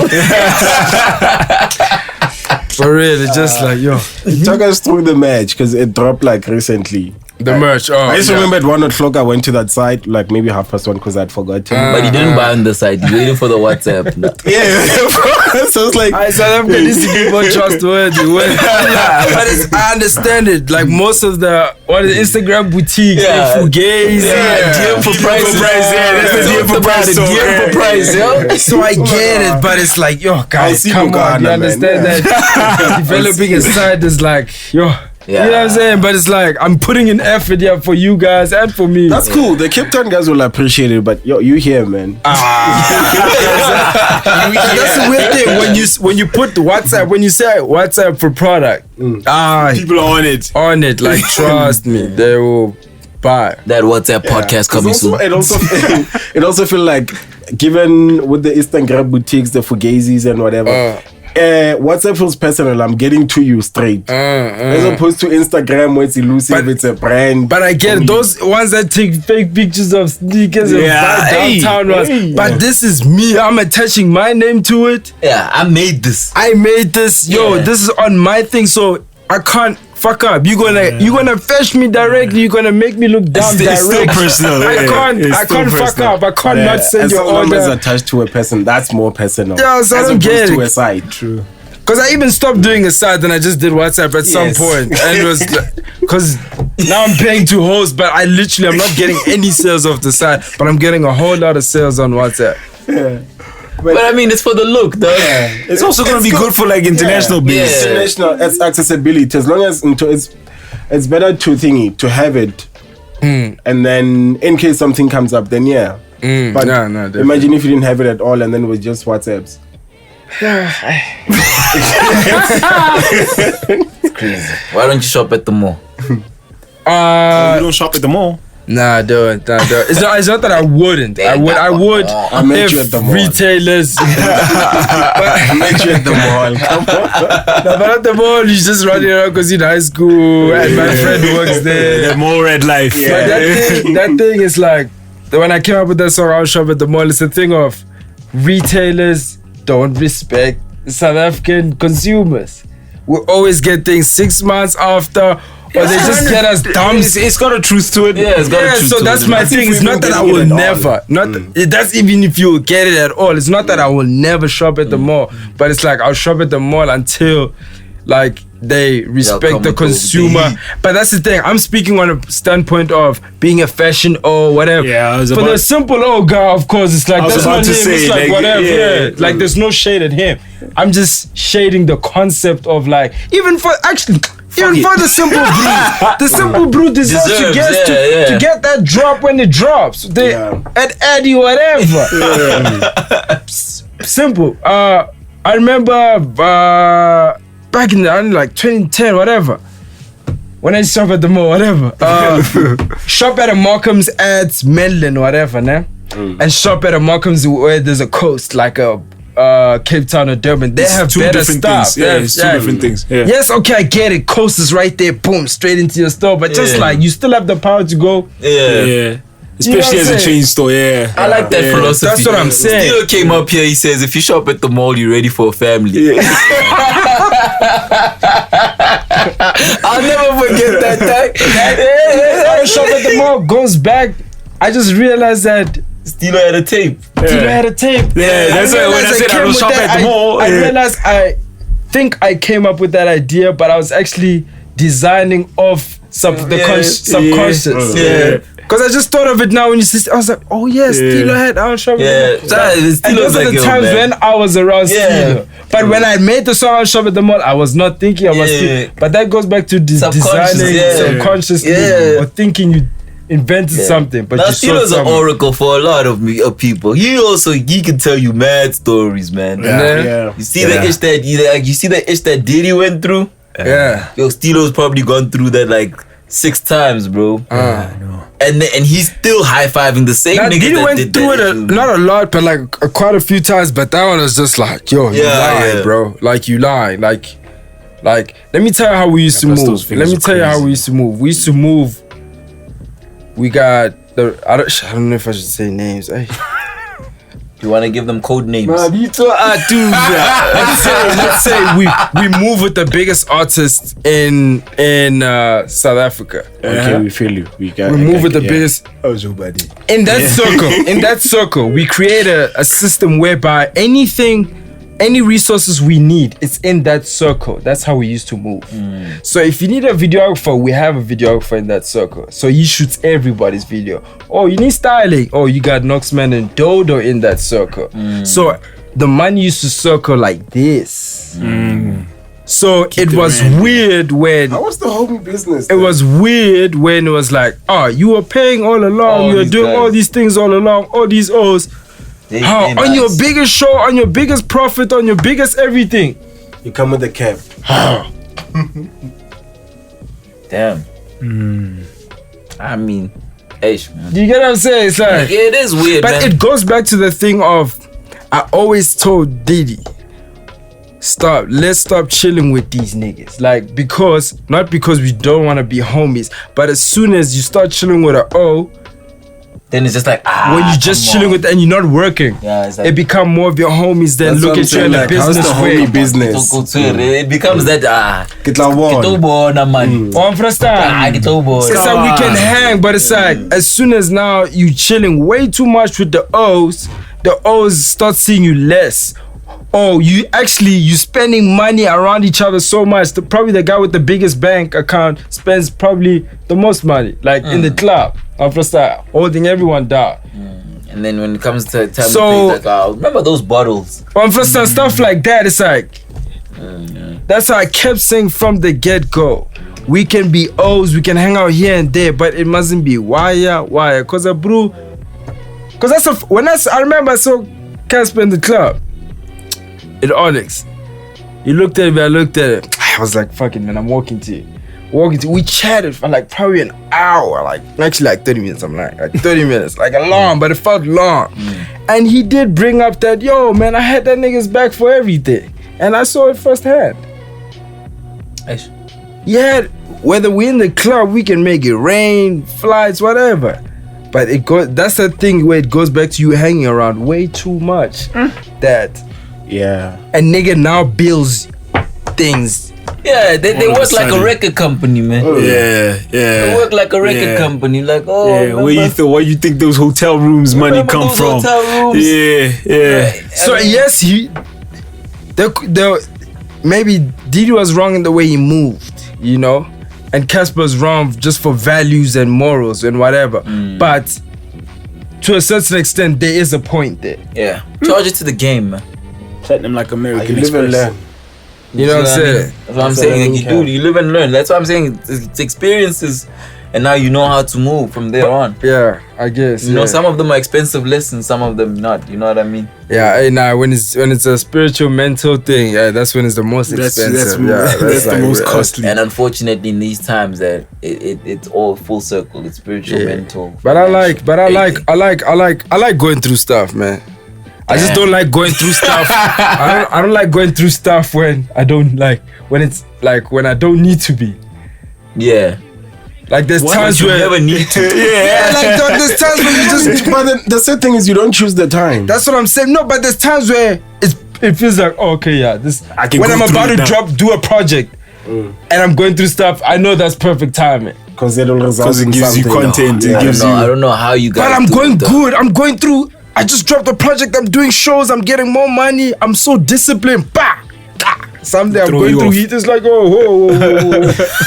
For real, it's just like, yo. Talk us through the match because it dropped like recently. The merch. I just remember at 1 o'clock I went to that site like maybe 1:30 because I'd forgotten. But he didn't buy on the site. He waited for the WhatsApp. So it's like South Africa needs to be more trustworthy. But I understand it. Like most of the Instagram boutiques, fugazi, DM for price. DM for price. Yo. So I get it, but it's like, yo, guys, come on. You understand that developing a site is like, yo. Yeah. You know what I'm saying? But it's like, I'm putting in effort here for you guys and for me. That's cool. The Cape Town guys will appreciate it, but yo, you here, man. That's the weird thing. When you put WhatsApp, when you say WhatsApp for product, people are on it. On it, like, trust me, they will buy. That WhatsApp podcast coming soon. It also feel like, given with the Instagram boutiques, the fugazis and whatever, WhatsApp feels personal. I'm getting to you straight, as opposed to Instagram where it's elusive. It's a brand. But I get those ones that take fake pictures of sneakers and downtown ones. But this is me. I'm attaching my name to it. Yeah, I made this. Yo, this is on my thing, so I can't fuck up. You're gonna fetch me directly. You're gonna make me look dumb direct. It's still personal. I can't fuck up. I can't not send your order. As long as attached to a person, that's more personal. Yeah, so I don't get it. To a site. True. Because I even stopped doing a site and I just did WhatsApp at some point. And it was because now I'm paying to host, but I'm not getting any sales off the site, but I'm getting a whole lot of sales on WhatsApp. Yeah. But I mean, it's for the look, though. Yeah. It's also going to be good for like international business. International, it's accessibility. As long as it's better to have it, and then in case something comes up, then But imagine if you didn't have it at all, and then it was just WhatsApps. It's crazy. Why don't you shop at the mall? You don't shop at the mall. Nah, I don't. It's not that I wouldn't. I would. I met you at the mall. Retailers. I met you at the mall. Come on. No, but at the mall, you just running around because in high school and my friend works there. The mall red life. But that thing is like, when I came up with that song, I'll shop at the mall. It's a thing of retailers don't respect South African consumers. We always get things 6 months after. Or they just get us dumb. It's got a truth to it. Yeah, it's got a truth so to that's it. my thing. It's not that I will never. That's even if you get it at all. It's not that I will never shop at the mall. But it's like I'll shop at the mall until like they respect the consumer. But that's the thing. I'm speaking on a standpoint of being a fashion or whatever. Yeah, for the simple guy, of course, it's like that's not him. It's like whatever. Yeah. Like there's no shade at him. I'm just shading the concept of like even for the simple brew, the simple brew deserves to get that drop when it drops. At Eddie whatever. Simple. I remember back in like 2010 whatever. When I shop at the mall whatever. Shop at a Markham's at Medlin whatever, nah? And shop at a Markham's where there's a coast like a Cape Town or Durban. They have better stuff. It's two different things. Yeah. Yes, okay, I get it. Coast is right there, boom, straight into your store. But just like you still have the power to go. Yeah. Especially as a chain store, I like that philosophy. That's what I'm saying. Stilo came up here, he says, if you shop at the mall, you're ready for a family. I'll never forget that time. I shop at the mall goes back. I just realized that Stilo had a tape. Yeah, that's why when I said I don't shop at the mall. I realized I think I came up with that idea, but I was actually designing off subconscious. Because I just thought of it now when you said, I was like, oh yeah, Stilo had our shop. And those are the times when I was around Stilo. But when I made the song I'll shop at the mall, I was not thinking I was thinking. But that goes back to designing subconsciously or thinking you invented something. But now Stilo's an oracle for a lot of people. He can tell you mad stories, man. You see the ish that Diddy went through? Yo, Stilo's probably gone through that like 6 times, bro. And he's still high-fiving the same nigga Diddy went through it not a lot, but like quite a few times. But that one was just like, yo, you lying, bro. Like you lying. Like let me tell you how we used to move. We used to move. We got I don't know if I should say names. Hey. You want to give them code names? Let's say we move with the biggest artists in South Africa. Okay, we feel you. We move with the biggest. Homebody. In that circle, we create a system whereby any resources we need, it's in that circle. That's how we used to move. So if you need a videographer, we have a videographer in that circle. So he shoots everybody's video. Oh, you need styling. Oh, you got Noxman and Dodo in that circle. So the money used to circle like this. So it was weird when... How was the whole business? It was weird when it was like, you were paying all along. You were doing all these things all along. All these O's. On your biggest show, on your biggest profit, on your biggest everything. You come with the cap. Damn. I mean, man. Do you get what I'm saying? It's like, it is weird, but it goes back to the thing of, I always told Diddy, let's stop chilling with these niggas. Like, not because we don't want to be homies, but as soon as you start chilling with an O, then it's just like when you're just chilling with and you're not working, it's like, it become more of your homies than look at you in a business way. Business. It becomes that It's like we can hang, but it's like as soon as now you chilling way too much with the O's start seeing you less. Oh, you spending money around each other so much. Probably the guy with the biggest bank account spends probably the most money, like in the club. After start holding everyone down. And then when it comes to time to pay, like, remember those bottles? Stuff like that. It's like that's how I kept saying from the get-go. We can be O's, we can hang out here and there, but it mustn't be wire. Cause I remember I saw Casper in the club. in Onyx. He looked at me, I looked at him. I was like, fuck it, man, I'm walking to you. We chatted for like probably an hour, like actually like 30 minutes, I'm like 30 minutes, like a long, but it felt long. And he did bring up that, yo, man, I had that nigga's back for everything. And I saw it firsthand. Yeah, whether we're in the club, we can make it rain, flights, whatever. But that's the thing where it goes back to you hanging around way too much. That a nigga now builds things. Yeah, they work like a record company, man. They work like a record company. Like, where you think those hotel rooms money come from? Hotel rooms? So yes, maybe Didi was wrong in the way he moved, you know, and Casper's wrong just for values and morals and whatever. But to a certain extent, there is a point there. Yeah, charge it to the game, man. Treat them like American You live and learn. You know what I'm saying? That's what I'm saying. You live and learn. That's what I'm saying. It's experiences, and now you know how to move from there on. Yeah, I guess. You know, some of them are expensive lessons, some of them not. You know what I mean? Yeah, when it's a spiritual, mental thing, that's when it's the most expensive. That's the most costly. And unfortunately, in these times, that it's all full circle. It's spiritual, mental. But I like going through stuff, man. I just don't like going through stuff. I don't like going through stuff when I don't like, when it's like when I don't need to be. Yeah. Like there's times where you never need to. like there's times where you just. But the sad thing is you don't choose the time. That's what I'm saying. No, but there's times where it feels like, oh, okay, yeah, this. When I'm about to do a project, and I'm going through stuff, I know that's perfect timing. Because it will result in gives you content. I don't know how you guys. But I'm going good. I'm going through. I just dropped a project. I'm doing shows. I'm getting more money. I'm so disciplined. Bah! Someday I'm going through heat. It's like, whoa.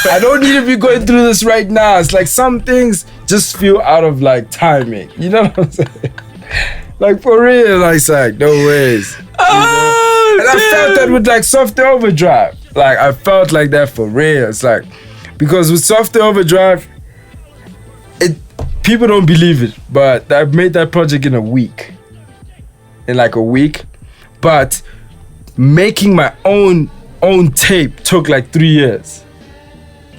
I don't need to be going through this right now. It's like some things just feel out of like timing. You know what I'm saying? Like for real, like it's like no ways. And I felt that with like Software Overdrive. Like I felt like that for real. It's like because with Software Overdrive, people don't believe it, but I made that project in a week. In like a week. But making my own tape took like 3 years.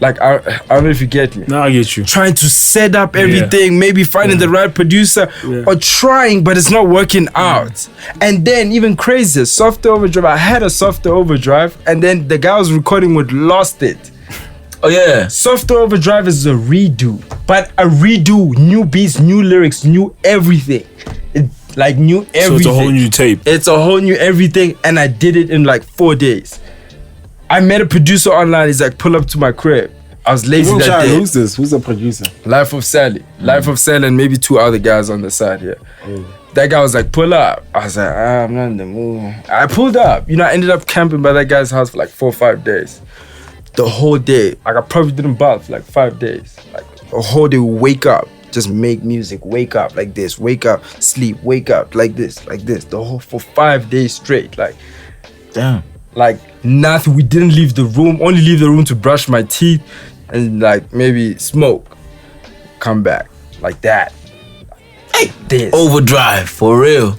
Like I don't know if you get me. No, I get you. Trying to set up everything, maybe finding the right producer, or trying, but it's not working out. And then even crazier, Software Overdrive. I had a Software Overdrive, and then the guy I was recording with lost it. Oh yeah. Software Overdrive is a redo, but a redo, new beats, new lyrics, new everything. Like new everything. So it's a whole new tape. It's a whole new everything, and I did it in like 4 days. I met a producer online. He's like, pull up to my crib. I was lazy that day. Who's this? Who's the producer? Life of Sally. Life of Sally and maybe 2 other guys on the side here. That guy was like, pull up. I was like, I'm not in the mood. I pulled up. You know, I ended up camping by that guy's house for like 4 or 5 days. The whole day. Like I probably didn't bath for like 5 days. Like a whole day, wake up, just make music, wake up like this, wake up, sleep, wake up like this. The whole for 5 days straight. Like, damn. Like nothing. We didn't leave the room. Only leave the room to brush my teeth and like maybe smoke. Come back like that. Like this. Overdrive for real.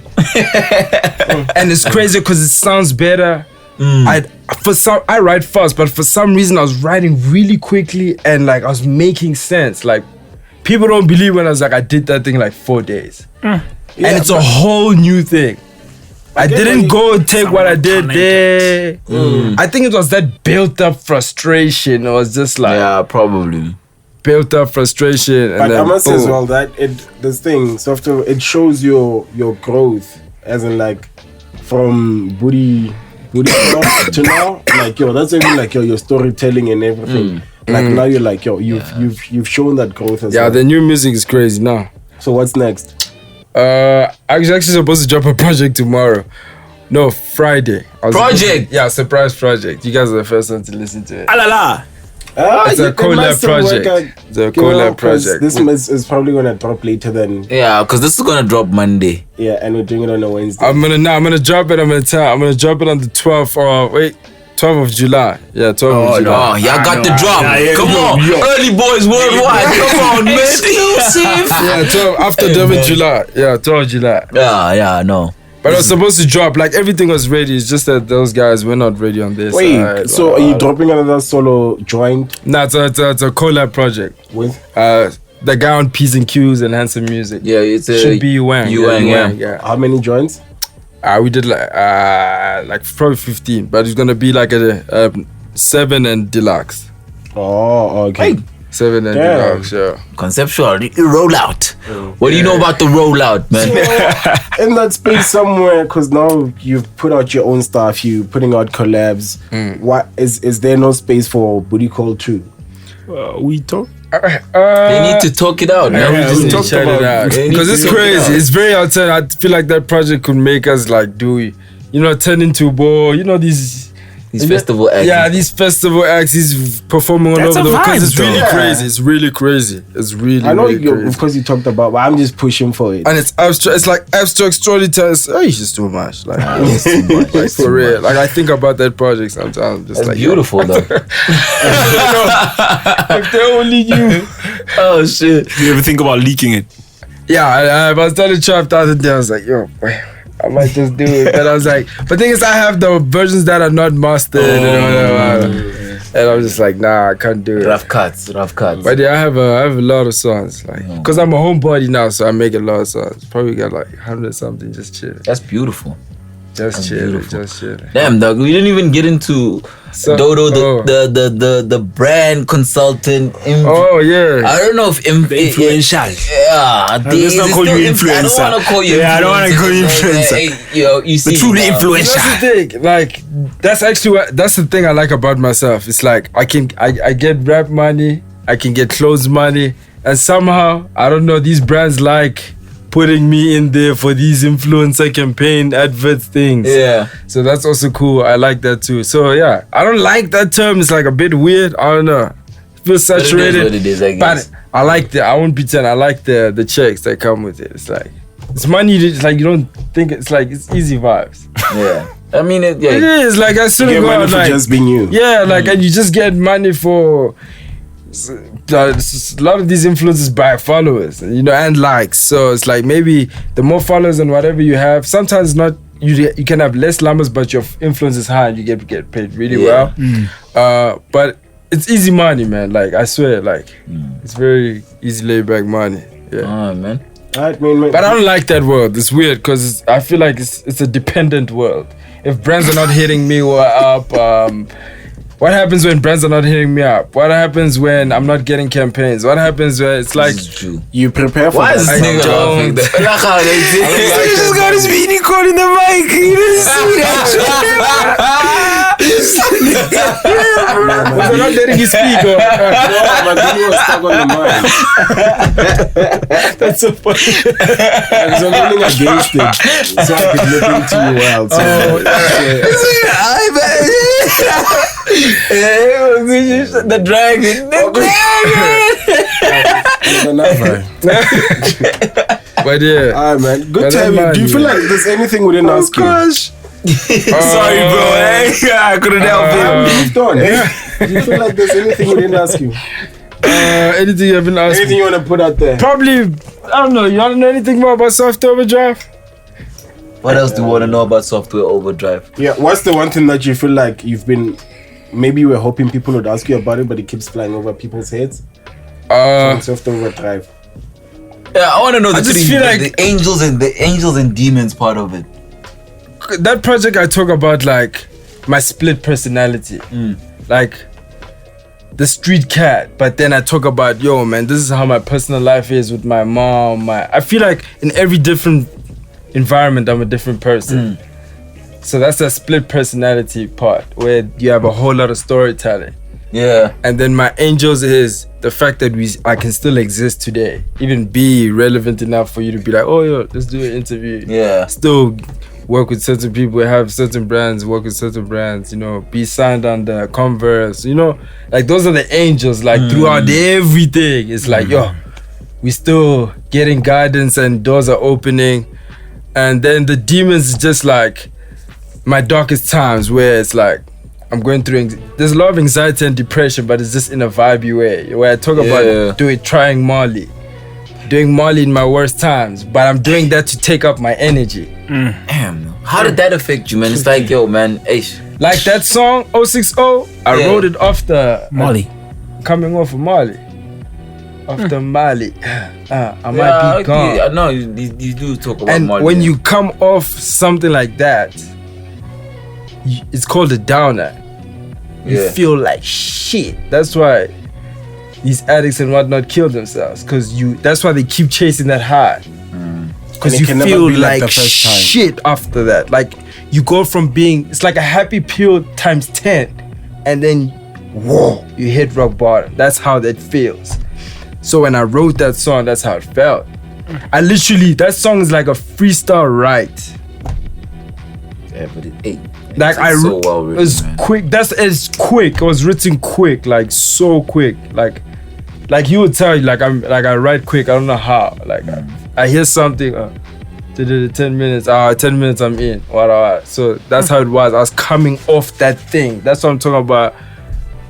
And it's crazy because it sounds better. I write fast, but for some reason I was writing really quickly and like I was making sense. Like people don't believe when I was like I did that thing like 4 days, and it's a whole new thing. I didn't go and take what I did there. I think it was that built up frustration. It was just like probably built up frustration. And but then I must say as well that this thing software it shows your growth as in like from booty to now, like that's even like your storytelling and everything. Like now you're like you've shown that growth as well. The new music is crazy now. So what's next? I'm actually supposed to drop a project tomorrow. No, Friday. Project? Surprise project. You guys are the first one to listen to it. Alala. It's a collab project. It's a collab project. This is probably gonna drop later than. Yeah, because this is gonna drop Monday. Yeah, and we're doing it on a Wednesday. I'm gonna drop it. I'm gonna drop it on the 12th. 12th of July. Yeah, 12th of July. Oh, y'all got the drop. Come on, early boys worldwide. Come on, man. Yeah, 12 after 12th July. Yeah, 12th July. Yeah, I know. But I was supposed to drop, like everything was ready. It's just that those guys were not ready on this. Wait, so are you dropping another solo joint? No, it's a collab project With? the guy on P's and Q's and Handsome Music. Yeah, it's a should be Wang. Yeah. How many joints? We did like probably 15, but it's gonna be like a 7 and deluxe. Oh, okay. 7 and deluxe, yeah. Conceptual rollout. What do you know about the rollout, man? So, in that space somewhere, because now you've put out your own stuff, you're putting out collabs. What is there no space for Booty Call 2? We talk. They need to talk it out, man. We just need to shout it out. Because it's crazy. It's very outside. I feel like that project could make us like turn into these festival acts. Yeah, these festival acts, he's performing all over the world. Because it's really crazy. It's really crazy. It's really, I know really crazy. Of course you talked about, but I'm just pushing for it. And it's abstract. It's like abstract storytelling. It's just too much. Like, like for real. Like I think about that project sometimes. Just That's like beautiful though. If they only knew. Oh shit! Do you ever think about leaking it? Yeah, I was telling Trav the other day. I was like, yo, I might just do it. But I was like, but the thing is, I have the versions that are not mastered and I'm just like, nah, I can't do it. Rough cuts. But yeah, I have a lot of songs, like, cause I'm a homebody now, so I make a lot of songs. Probably got like 100 something, just chilling. That's beautiful. Just chilling. Damn, dog, we didn't even get into Dodo, the brand consultant. Oh yeah. I don't know if influential. Yeah, let's not call you influencer. I don't want to call you. Yeah, I don't want to call you influencer. Hey, you see, the truly influential. That's the thing. Like that's the thing I like about myself. It's like I get rap money, I can get clothes money, and somehow I don't know, these brands like putting me in there for these influencer campaign advert things. Yeah. So that's also cool. I like that too. So yeah, I don't like that term. It's like a bit weird. I don't know. It feels saturated. But it is what it is, I guess. But I like I won't pretend. I like the checks that come with it. It's like it's money. It's like you don't think it's like it's easy vibes. Yeah. I mean it. Yeah. It is like I still You get go money out, for like just being you. yeah, like and you just get money for. A lot of these influencers buy followers, and likes. So it's like maybe the more followers and whatever you have, sometimes not you can have less numbers, but your influence is high and you get paid really well. But it's easy money, man. Like I swear, like it's very easy laid back money. Yeah. Oh man. Alright, man. But I don't like that world. It's weird because I feel like it's a dependent world. If brands are not hitting me up, what happens when brands are not hitting me up? What happens when I'm not getting campaigns? What happens when it's like you prepare for why that? is this nigga laughing? He just got his Vinnie calling the mic. He didn't see that. Was I not letting you speak? Or? No, my video was stuck on the mic. That's so funny. I was running against it, so I could look into you well. The dragon. But yeah. Alright, man. Good But time. man, Do you feel yeah. like there's anything we didn't ask you? Sorry, bro. I couldn't help it. Moved on. Do you feel like there's anything we didn't ask you? Anything you haven't asked Anything me? you want to put out there? Probably, I don't know. You want to know anything more about Software Overdrive? What else do you want to know about Software Overdrive? Yeah, what's the one thing that you feel like you've been, maybe you were hoping people would ask you about it, but it keeps flying over people's heads? Software Overdrive. Yeah, I want to know the angels and demons part of it. That project I talk about like my split personality, like the street cat. But then I talk about, yo, man, this is how my personal life is with my mom. I feel like in every different environment, I'm a different person. So that's the split personality part where you have a whole lot of storytelling. Yeah. And then my angels is the fact that I can still exist today, even be relevant enough for you to be like, oh, yo, let's do an interview. Yeah. Still work with certain people, have certain brands, work with certain brands, be signed under Converse, like those are the angels, like throughout everything. It's like, yo, we still getting guidance and doors are opening. And then the demons is just like my darkest times where it's like, I'm going through, there's a lot of anxiety and depression, but it's just in a vibey way, where I talk about trying Molly. doing Molly in my worst times, but I'm doing that to take up my energy. Damn. How did that affect you, man? It's like, yo, man, like that song 060, I wrote it after Molly. Coming off of Molly. After Molly. I might be gone. I know you do talk about and Molly. when you come off something like that, it's called a downer. You feel like shit. That's why these addicts and whatnot kill themselves, because that's why they keep chasing that high, because you feel like shit after that. Like you go from being, it's like a happy pill times 10, and then whoa, you hit rock bottom. That's how that feels. So when I wrote that song, that's how it felt. I literally, that song is like a freestyle write. Yeah, but it like it's so well written, it was quick. It's quick. It was written quick, like so quick. Like you would tell you, like I write quick. I don't know how. Like I hear something, 10 minutes. 10 minutes I'm in. What? So that's how it was. I was coming off that thing. That's what I'm talking about.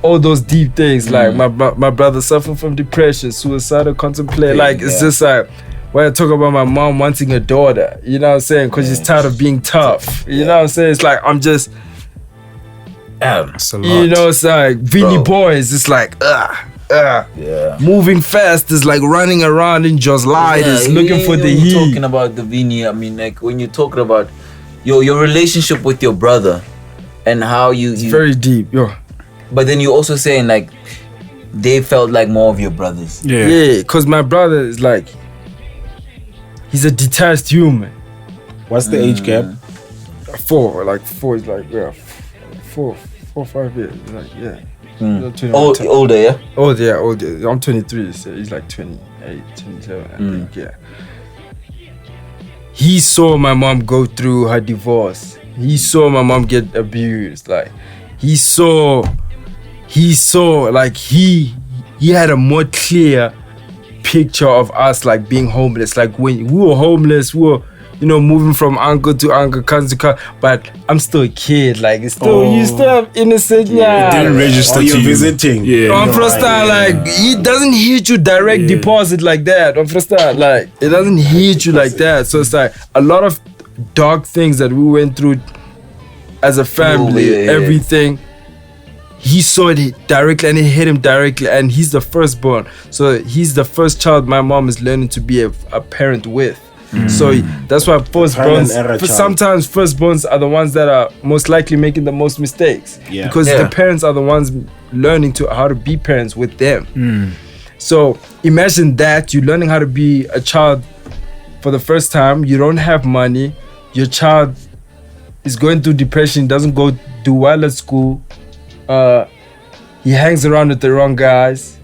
All those deep things, like my brother suffered from depression, suicidal contemplate. Like it's just like when I talk about my mom wanting a daughter, you know what I'm saying? Because she's tired of being tough. You know what I'm saying? It's like I'm just, you know, it's like Vinnie Boys. It's like moving fast is like running around in just light. It's looking for the heat. Talking about the Vinnie, I mean, like when you're talking about your relationship with your brother and how it's very deep, yo. But then you're also saying like they felt like more of your brothers. Yeah, because my brother is like, he's a detached human. What's the age gap? 4 is like 4 or 5 years. Like Older, yeah? Older. I'm 23, so he's like 28, 27, I think, yeah. He saw my mom go through her divorce. He saw my mom get abused. Like he saw like he had a more clear picture of us like being homeless. Like when we were homeless, we were, you know, moving from uncle to uncle, cousin to cousin, but I'm still a kid. Like it's still you still have innocent. It didn't register to you visiting. On first time, like it doesn't hit you direct deposit like that. On first time, like it doesn't hit you like that. So it's like a lot of dark things that we went through as a family, everything. He saw it directly and it hit him directly, and he's the firstborn. So he's the first child my mom is learning to be a parent with. So that's why firstborns, sometimes firstborns are the ones that are most likely making the most mistakes. Because the parents are the ones learning how to be parents with them. So imagine that, you're learning how to be a child for the first time. You don't have money. Your child is going through depression, doesn't go do well at school. He hangs around with the wrong guys.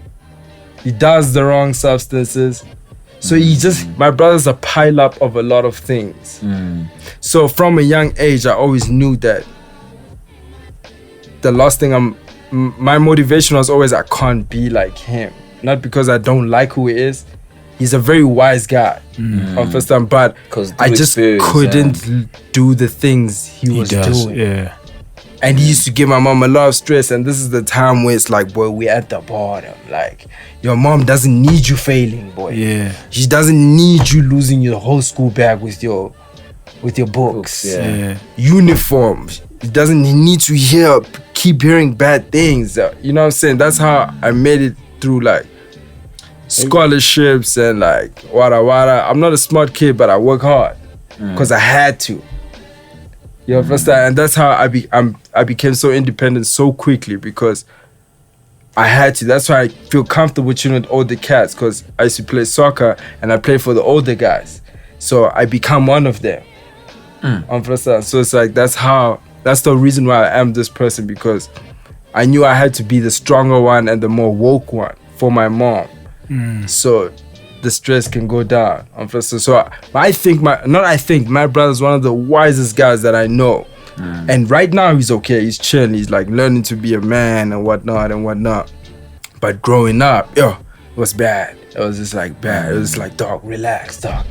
He does the wrong substances. So my brother's a pile up of a lot of things. So from a young age, I always knew that the last thing my motivation was always, I can't be like him. Not because I don't like who he is. He's a very wise guy on first time, but I just couldn't do the things he was doing. Yeah. And he used to give my mom a lot of stress, and this is the time where it's like, boy, we're at the bottom. Like, your mom doesn't need you failing, boy. Yeah. She doesn't need you losing your whole school bag with your books. Uniforms. She doesn't need to keep hearing bad things. You know what I'm saying? That's how I made it through, like, scholarships and like wada. I'm not a smart kid, but I work hard because I had to. You know, first time, and that's how I became so independent so quickly, because I had to. That's why I feel comfortable chilling with older cats, because I used to play soccer and I played for the older guys, so I become one of them. On first time, so it's like that's the reason why I am this person, because I knew I had to be the stronger one and the more woke one for my mom. So the stress can go down. So my brother's one of the wisest guys that I know. And right now he's okay, he's chilling, he's like learning to be a man and whatnot. But growing up, it was bad. It was just like bad. It was like, dog, relax, dog.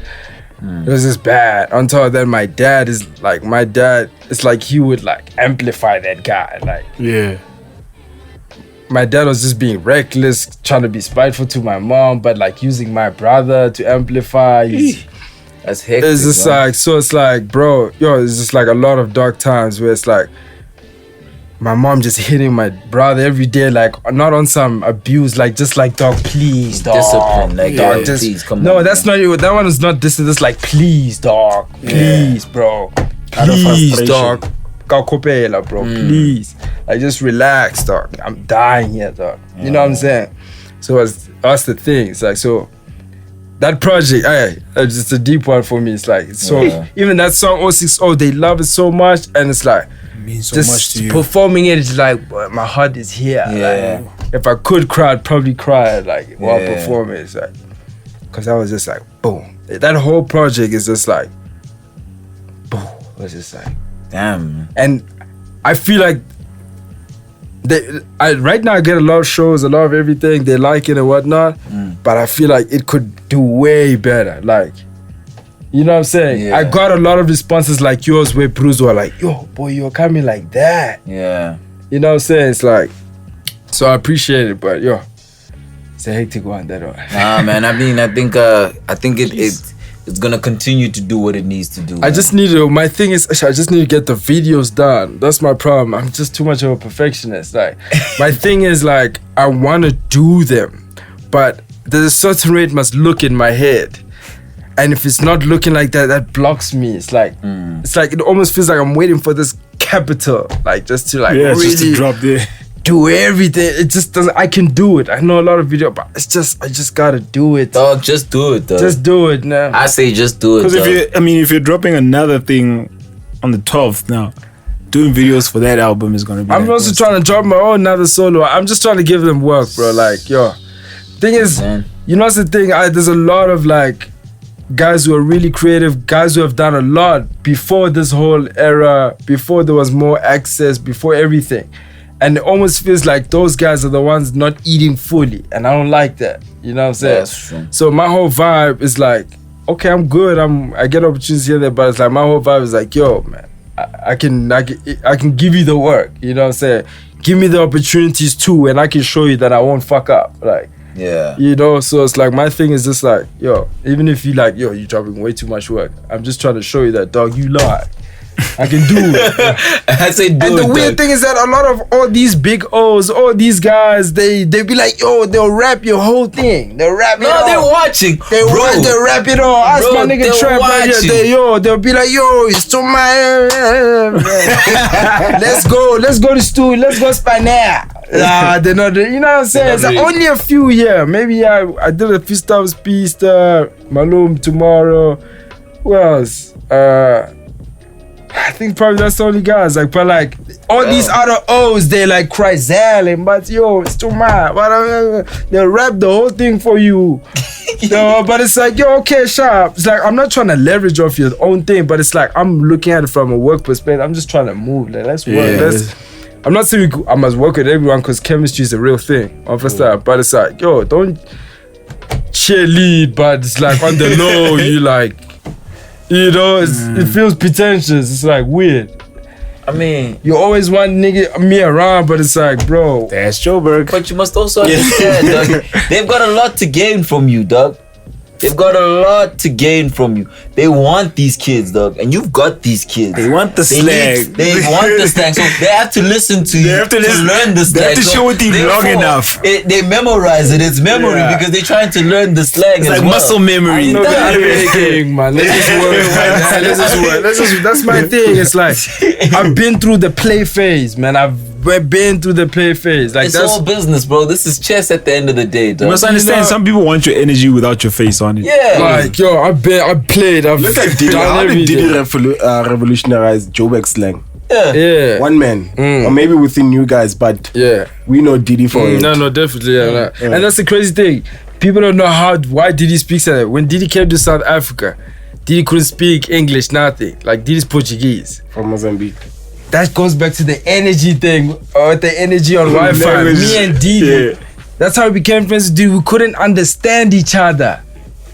It was just bad. Until then, my dad, it's like he would like amplify that guy. Like, my dad was just being reckless, trying to be spiteful to my mom, but like using my brother to amplify. That's hectic. It's just like, so it's like, bro, it's just like a lot of dark times where it's like my mom just hitting my brother every day, like not on some abuse, like just like, dog, please, dog. Discipline, like, dog, just, please, come no, on. that's not it. That one is not discipline. It's like, please, dog, please, bro, please, dog. Bro, please, like just relax, dog. I'm dying here, dog. You know what I'm saying? So that's the thing. It's like, so that project, it's just a deep one for me. It's like, so even that song 060, they love it so much, and it's like, It means so just much to you. performing it is like, boy, my heart is here. Yeah. Like, if I could cry, I'd probably cry like while performing. It's like, cause I was just like, boom. That whole project is just like, boom. It was just like, damn. and I feel like right now I get a lot of shows, a lot of everything. They like it and whatnot, but I feel like it could do way better. Like, you know what I'm saying? Yeah. I got a lot of responses like yours where Bruce were like, yo, boy, you're coming like that. Yeah. You know what I'm saying? It's like, so I appreciate it, but it's a hectic one, that one. Nah, man. I mean, I think it's gonna continue to do what it needs to do. I just need to, my thing is, I just need to get the videos done. That's my problem. I'm just too much of a perfectionist. Like, my thing is like, I want to do them, but there's a certain way it must look in my head. And if it's not looking like that, that blocks me. It's like, it almost feels like I'm waiting for this capital, like just to like really just to drop there. do everything. It just doesn't. I can do it. I know a lot of video, but it's just, I just gotta do it. Dog, just do it, dog. Just do it now. I say just do it. Because if you're dropping another thing on the 12th now, doing videos for that album is gonna be. I'm also trying to drop my own another solo. I'm just trying to give them work, bro. Like, thing is, you know what's the thing? There's a lot of like guys who are really creative, guys who have done a lot before this whole era, before there was more access, before everything. And it almost feels like those guys are the ones not eating fully. And I don't like that. You know what I'm saying? That's true. So my whole vibe is like, okay, I'm good. I get opportunities here and there, but it's like my whole vibe is like, yo, man, I can give you the work. You know what I'm saying? Give me the opportunities too, and I can show you that I won't fuck up. Like, yeah. You know, so it's like my thing is just like, even if you like, you're dropping way too much work, I'm just trying to show you that, dog, you lie. I can do it. I say do it. And the weird thing is that a lot of all these big O's, all these guys, they be like, they'll rap your whole thing. They'll rap it all. They're watching. They'll rap it all. Ask Bro, my nigga Trap right here. They'll be like, it's to my let's go to stool, let's go Spanair. They're not, you know what I'm saying? It's only a few here. Maybe I did a few stops, Pista, Malum tomorrow. Who else? I think probably that's the only guys. Like, but like all these other O's, they like cry Zell, but it's too much. They'll rap the whole thing for you. But it's like, okay, sharp. It's like I'm not trying to leverage off your own thing, but it's like I'm looking at it from a work perspective. I'm just trying to move. Like, let's work. I'm not saying I must work with everyone because chemistry is a real thing. But it's like, don't cheerlead, but it's like on the low, you like. You know, it feels pretentious. It's like weird. I mean, you always want me around, but it's like, bro. That's Joburg. But you must also understand, dog. They've got a lot to gain from you, dog. They've got a lot to gain from you. They want these kids, dog, and you've got these kids. They want the slang. They want the slang, so they have to listen to you. They have to learn the slang. They have to show it long enough. They memorize it. It's memory because they're trying to learn the slang. It's like muscle memory. Man. Let's just work. That's my thing. It's like I've been through the play phase, man. We've been through the play phase. Like, it's all business, bro. This is chess at the end of the day, dog. You must understand, some people want your energy without your face on it. Yeah. Like, I played. Look at Diddy. How did Diddy revolutionize Joburg slang? Yeah. One man. Or maybe within you guys, but we know Diddy for it. No, definitely. And that's the crazy thing. People don't know why Diddy speaks like that. When Diddy came to South Africa, Diddy couldn't speak English, nothing. Like, Diddy's Portuguese. From Mozambique. That goes back to the energy thing, or the energy on Wi-Fi. Me and Diddy, that's how we became friends with Diddy. We couldn't understand each other.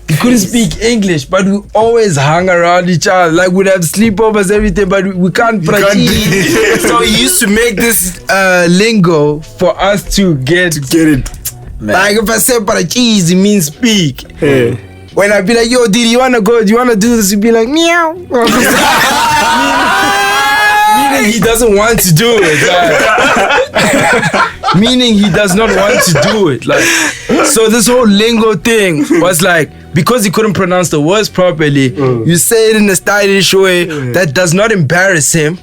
We couldn't speak English, but we always hung around each other. Like we'd have sleepovers, everything, but we can't practice. So he used to make this lingo for us to get it. Man. Like if I say "parachis," it means speak. Yeah. When I be like, "Yo, Didi, you wanna go? Do you wanna do this?" He'd be like, "Meow." Meaning he doesn't want to do it. Like, meaning he does not want to do it. Like, so this whole lingo thing was like, because he couldn't pronounce the words properly, you say it in a stylish way that does not embarrass him,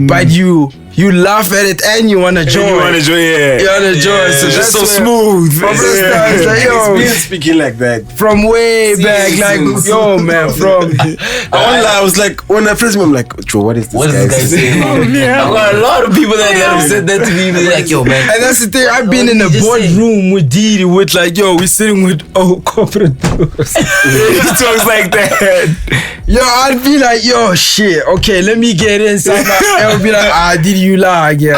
but you laugh at it and you wanna join. You wanna join, So that's so smooth. From the start, it's like, yo, speaking like that from way back, like, yo, man, from. I was like, when I first met him, I'm like, Joe, what is this guy saying? I've got a lot of people that have said that to me. They're like, yo, man. And that's the thing. I've been in a boardroom with Didi, with like, yo, we're sitting with corporate dudes. He talks like that. Yo, I'd be like, yo, shit. Okay, let me get inside. I'll be like, Didi, you lie again.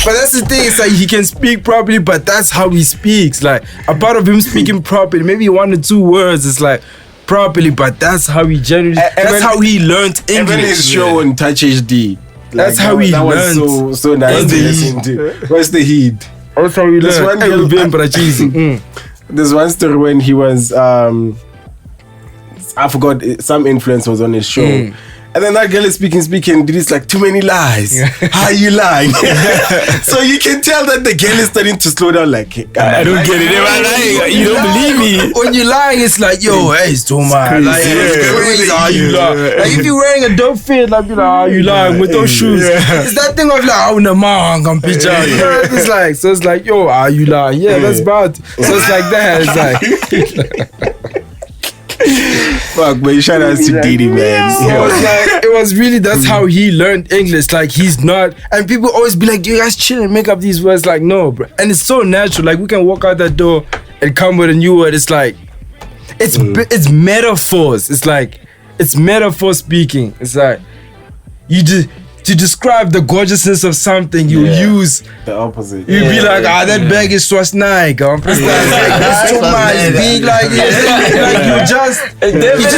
But that's the thing. It's like he can speak properly, but that's how he speaks. Like a part of him speaking properly, maybe 1 or 2 words. It's like properly, but that's how he generally. That's how he learned English. Even his show on Touch HD. That's how he learned. That was so nice to listen to. What's the heat? That's how he learned. There's one story when he was I forgot, some influencer was on his show. And then that girl is speaking, Diddy's like, too many lies. How are you lying? So you can tell that the girl is starting to slow down, like, I don't get it. You don't believe me. When you're lying, it's like, yo, hey, it's too much. Like, are you lying? Like, if you're wearing a dope fit, like, be like, are you lying with those shoes? It's that thing of like, oh, no, man, I'm picture. It's like, so it's like, yo, are you lying? Yeah, that's bad. So it's like that. It's like. Fuck, but shout out to Didi, man. So it was really, that's how he learned English. Like, he's not, and people always be like, you guys chill and make up these words. Like, no, bro. And it's so natural. Like, we can walk out that door and come with a new word. It's like, it's metaphors. It's like, it's metaphor speaking. It's like, you just, to describe the gorgeousness of something, you use the opposite. You be like, that bag is so snake. That's too much. Big, like you're just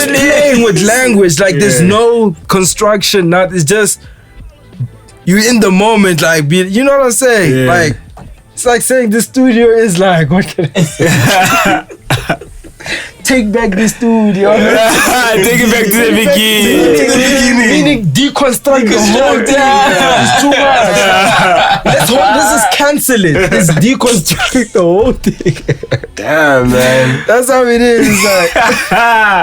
playing with language. Like there's no construction. It's just you in the moment. Like you know what I'm saying? Yeah. Like it's like saying the studio is like, what can I say? Take back the studio. Take it back to the beginning. Meaning deconstruct the whole thing. It's too much. Let's just cancel it. Let's deconstruct the whole thing. Damn, man. That's how it is. It's like,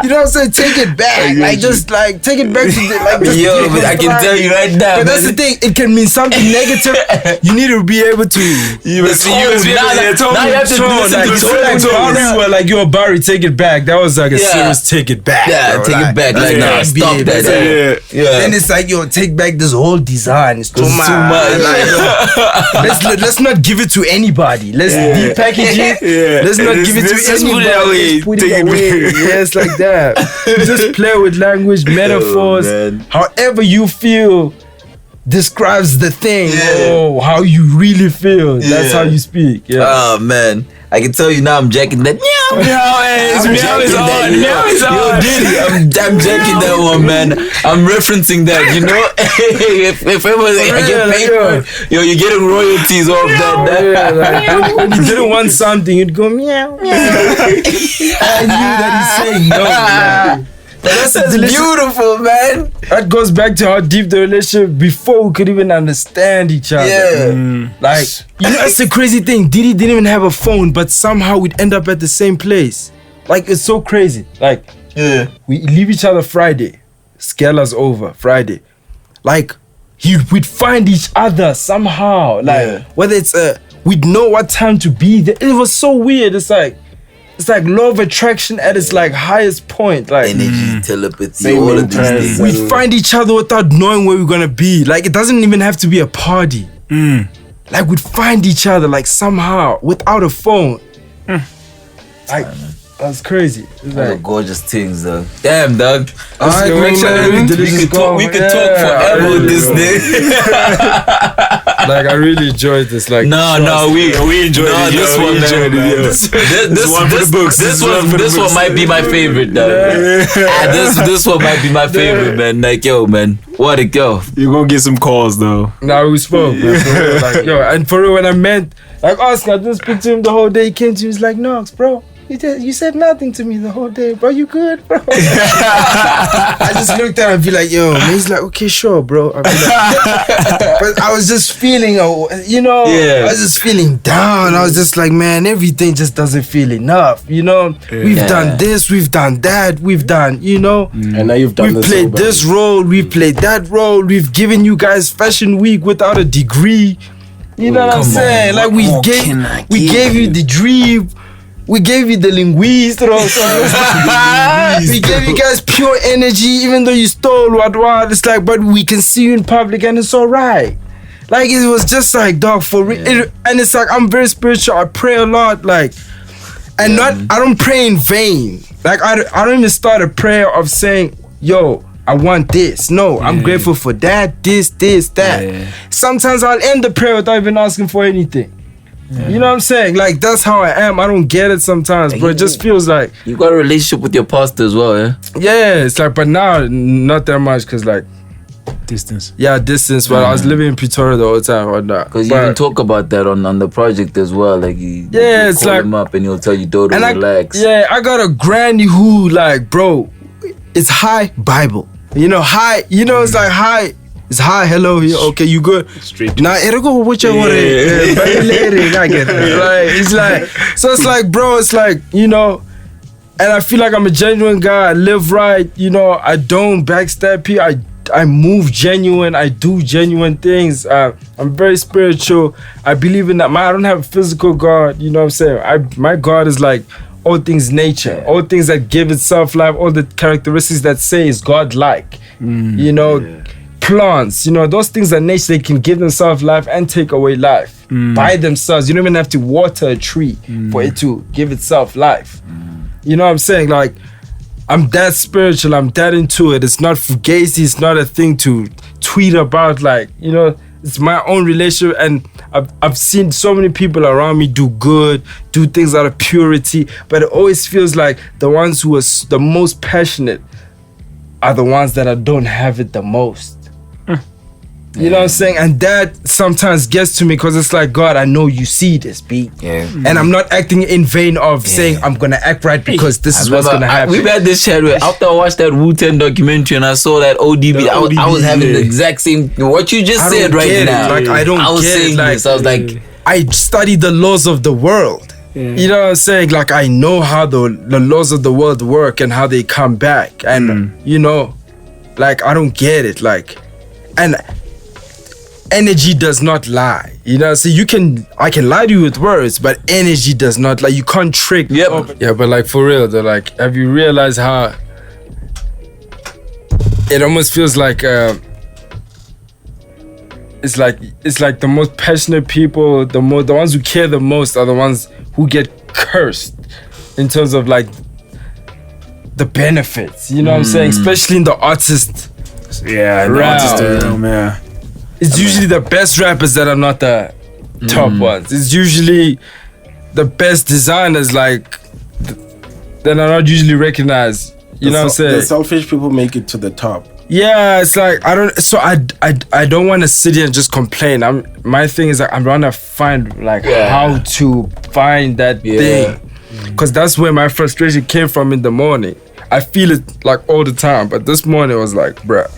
you know what I'm saying? Take it back. Like just like take it back to the like. Yo, but I can tell you right now. But that's the thing. It can mean something negative. You need to be able to. Now you have to listen. Like you're Barry, take it back. That was like a serious take it back. Yeah, bro. Take it back. Like, nah, stop that. Then it's like, yo, take back this whole design. It's too much. Like, let's not give it to anybody. Let's depackage it. Let's not give it to anybody. Put it away. Yeah, it's like that. Just play with language, metaphors. However you feel describes the thing. Oh, how you really feel. That's how you speak. Yeah. Oh man. I can tell you now I'm jacking that. Meow is on. Yo, Diddy, I'm jacking that one, man. I'm referencing that, you know. if ever I get paid for it, yo, you're getting royalties off that. Like, when you didn't want something, you'd go meow. I knew that he's saying no. That's beautiful, man. That goes back to how deep the relationship before we could even understand each other. Yeah. Like, you know, that's the crazy thing. Diddy didn't even have a phone, but somehow we'd end up at the same place. Like, it's so crazy. Like, we leave each other Friday. Scala's over Friday. Like, we'd find each other somehow. Like, whether it's we'd know what time to be there. It was so weird. It's like law of attraction at its like highest point. Like energy, telepathy, all of these things. We find each other without knowing where we're gonna be. Like it doesn't even have to be a party. Like we'd find each other like somehow without a phone. Like that's crazy. It's like gorgeous things, though. Damn, dog. We could talk forever with this thing. Like, I really enjoyed this. Like, we enjoyed it. This one, this one might be my favorite, this one might be my favorite, man. Like, yo, man, what a go. You're gonna get some calls though. Nah, we spoke, man. For real. Like, yo, and for real, when I met, like, Oscar, I didn't speak to him the whole day. He came to me, he's like, Nox, bro, you said nothing to me the whole day, bro. You good, bro? I just looked at him and be like, yo, man. He's like, okay, sure, bro. I'd be like, but I was just feeling, I was just feeling down. I was just like, man, everything just doesn't feel enough, We've done this, we've done that, we've done, And now you've done we've played this role, we've played that role, we've given you guys Fashion Week without a degree. You know what I'm saying? Like, we gave you the dream. We gave you the linguist, we gave you guys pure energy, even though you stole what. It's like, but we can see you in public and it's alright. Like, it was just like, dog, for real. And it's like, I'm very spiritual. I pray a lot, like, and I don't pray in vain. Like, I don't even start a prayer of saying, yo, I want this. No, I'm grateful for that, this, that. Yeah. Sometimes I'll end the prayer without even asking for anything. Yeah. You know what I'm saying? Like, that's how I am. I don't get it sometimes, but it just feels like you got a relationship with your pastor as well, yeah? Yeah, it's like, but now not that much, because like distance. Yeah, distance. But I was living in Pretoria the whole time or not. Because you can talk about that on the project as well. Like, you it's call like him up and he'll tell you, Dodo, relax. I got a granny who, like, bro, it's high Bible. High. It's like high. It's hi, hello, okay, you good? Straight. Nah, it'll go what you want. I get it. Like, it's like, so it's like, bro, it's like, and I feel like I'm a genuine guy. I live right, I don't backstab people. I move genuine. I do genuine things. I'm very spiritual. I believe in that. I don't have a physical God. You know what I'm saying? My God is like all things nature, all things that give itself life, all the characteristics that say is God-like. Plants, those things are nature. They can give themselves life and take away life by themselves. You don't even have to water a tree for it to give itself life. You know what I'm saying? Like, I'm that spiritual. I'm that into it. It's not fugazi. It's not a thing to tweet about. Like, it's my own relationship. And I've seen so many people around me do good, do things out of purity. But it always feels like the ones who are the most passionate are the ones that don't have it the most. You know what I'm saying? And that sometimes gets to me because it's like, God, I know you see this, B. Yeah. And I'm not acting in vain of saying I'm going to act right because this is what's going to happen. We've had this chat where after I watched that Wu-Tang documentary and I saw that ODB, I was having the exact same, what you just said right now. Like, I was saying this. I was like, I study the laws of the world. Yeah. You know what I'm saying? Like, I know how the laws of the world work and how they come back. And, like, I don't get it. Like, and energy does not lie. So I can lie to you with words, but energy does not lie. You can't trick. Yep. Yeah, but like, for real though, like, have you realized how it almost feels like it's like the most passionate people, the ones who care the most are the ones who get cursed in terms of like the benefits. You know what I'm saying? Especially in the artist. Yeah, the artist realm, yeah. It's usually the best rappers that are not the top ones. It's usually the best designers, like, that are not usually recognized. You know what I'm saying? The selfish people make it to the top. Yeah, it's like, I don't want to sit here and just complain. My thing is, like, I'm trying to find, like, how to find that thing. Because that's where my frustration came from in the morning. I feel it, like, all the time. But this morning, I was like, bruh.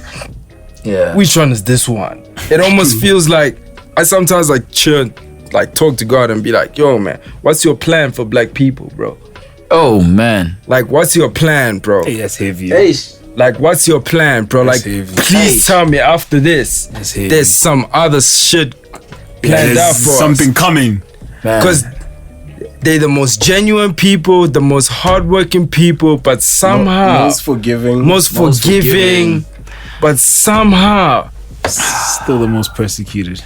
Yeah. Which one is this one? It almost feels like I sometimes like chill, like talk to God and be like, yo, man, what's your plan for black people, bro? Oh, man. Like, what's your plan, bro? Hey, that's heavy. Hey, like, what's your plan, bro? That's like, heavy. please tell me after this, there's some other shit planned out for something coming. Because they're the most genuine people, the most hardworking people, but somehow... Most forgiving. But somehow still the most persecuted.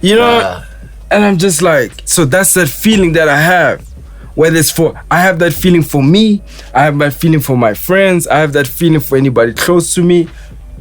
And I'm just like, so that's that feeling that I have. Whether it's I have that feeling for me, I have that feeling for my friends, I have that feeling for anybody close to me,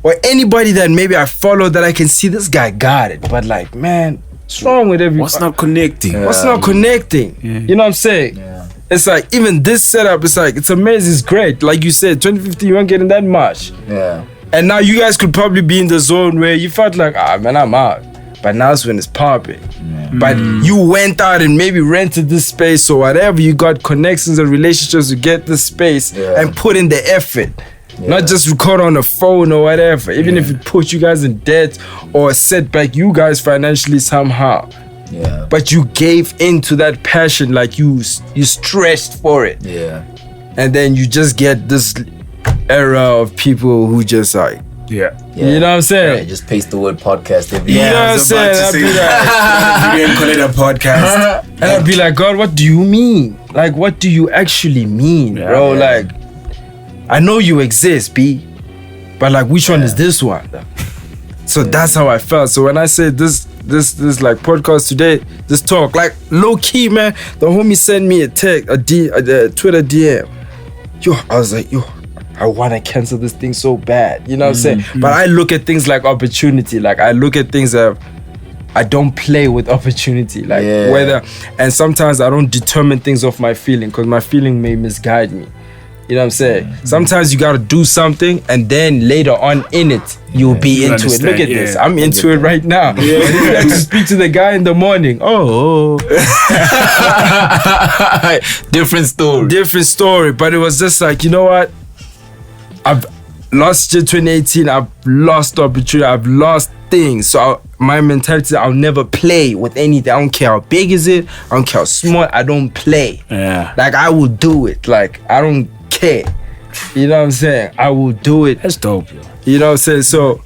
or anybody that maybe I follow that I can see this guy got it, but like, man, what's wrong with everybody? What's not connecting? What's not connecting? Yeah. You know what I'm saying? Yeah. It's like even this setup, it's like it's amazing, it's great. Like you said, 2015, you weren't getting that much. Yeah. And now you guys could probably be in the zone where you felt like, man, I'm out. But now it's when it's popping. Yeah. But you went out and maybe rented this space or whatever. You got connections and relationships to get this space and put in the effort. Yeah. Not just record on a phone or whatever. Even if it put you guys in debt or set back you guys financially somehow. Yeah. But you gave into that passion, like you stretched for it. Yeah. And then you just get this era of people who just like, yeah. You know what I'm saying? Yeah, just paste the word podcast every You know what I'm saying? I'd be like, you didn't call it a podcast. And I'd be like, God, what do you mean? Like, what do you actually mean, bro? Yeah. Like, I know you exist, B, but like, which one is this one? So that's how I felt. So when I said this like podcast today, this talk, like low key, man, the homie sent me a text, a Twitter DM. Yo, I was like, yo, I want to cancel this thing so bad. You know what I'm saying? But I look at things like opportunity. Like I look at things that I don't play with opportunity. Like whether, and sometimes I don't determine things off my feeling because my feeling may misguide me. You know what I'm saying? Sometimes you gotta do something and then later on in it, you'll be into it. Look at this. I'm into it right now. You have to speak to the guy in the morning. Different story. But it was just like, you know what? I've lost year 2018. I've lost opportunity. I've lost things. So my mentality, I'll never play with anything. I don't care how big is it. I don't care how small. I don't play. Yeah. Like I will do it. Like I don't care. You know what I'm saying? I will do it. That's dope, yo. You know what I'm saying? So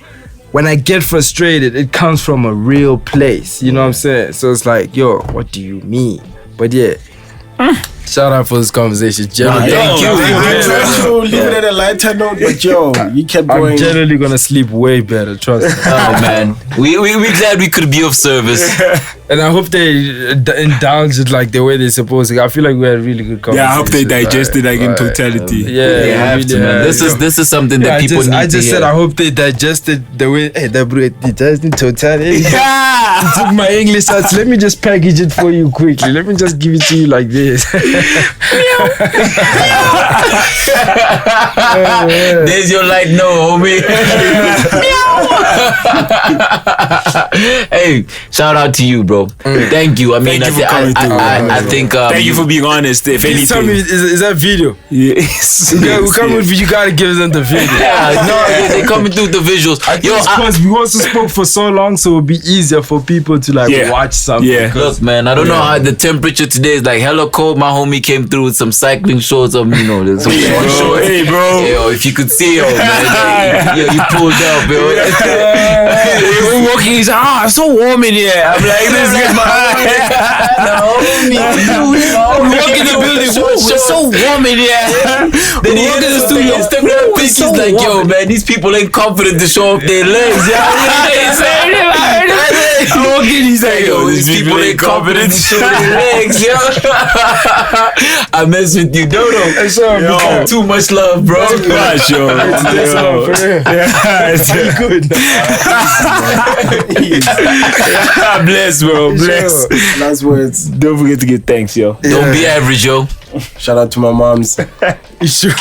when I get frustrated, it comes from a real place. You know what I'm saying? So it's like, yo, what do you mean? But yeah. Shout out for this conversation. Generally, Thank you. I tried to leave it at a lighter note, but yo, you kept going. I'm generally gonna sleep way better, trust me. Oh man, we glad we could be of service. And I hope they indulge it like the way they're supposed to. I feel like we had a really good conversation. Yeah, I hope they digest it like in totality. They have to, man. This is something that people need to hear. I just said I hope they digest it the way they digest in totality. Yeah. You took my English out. Let me just package it for you quickly. Let me just give it to you like this. There's your light, no, homie. Hey, shout out to you, bro. Thank you. I mean, Thank you for coming through. I think. Thank you for being honest. If Please tell me, anything, is that video? yes. We come with you. Gotta give them the video. Yeah, no, they coming through the visuals. We also spoke for so long, so it'll be easier for people to like watch something. Yeah. Look, man, I don't know how the temperature today is like hella cold. My homie came through with some cycling shorts of, you know, some shorts. Hey, bro. Yo, if you could see, yo, man, yo, you pulled up, yo. We're walking. He's it's so warm in here. I'm like, this is my. We walk in the building. It's so warm in here. Then he walk in the studio. He's like, yo, man, these people ain't confident to show off their legs. I'm walking. He's like, Yo, these people ain't confident to show their legs, yo. I mess with you, Dodo. Too much love, bro. Too much, yo. It's good. Bless, bro. Bless. Last words. Don't forget to give thanks, yo. Don't be average, yo. Shout out to my moms. Sure.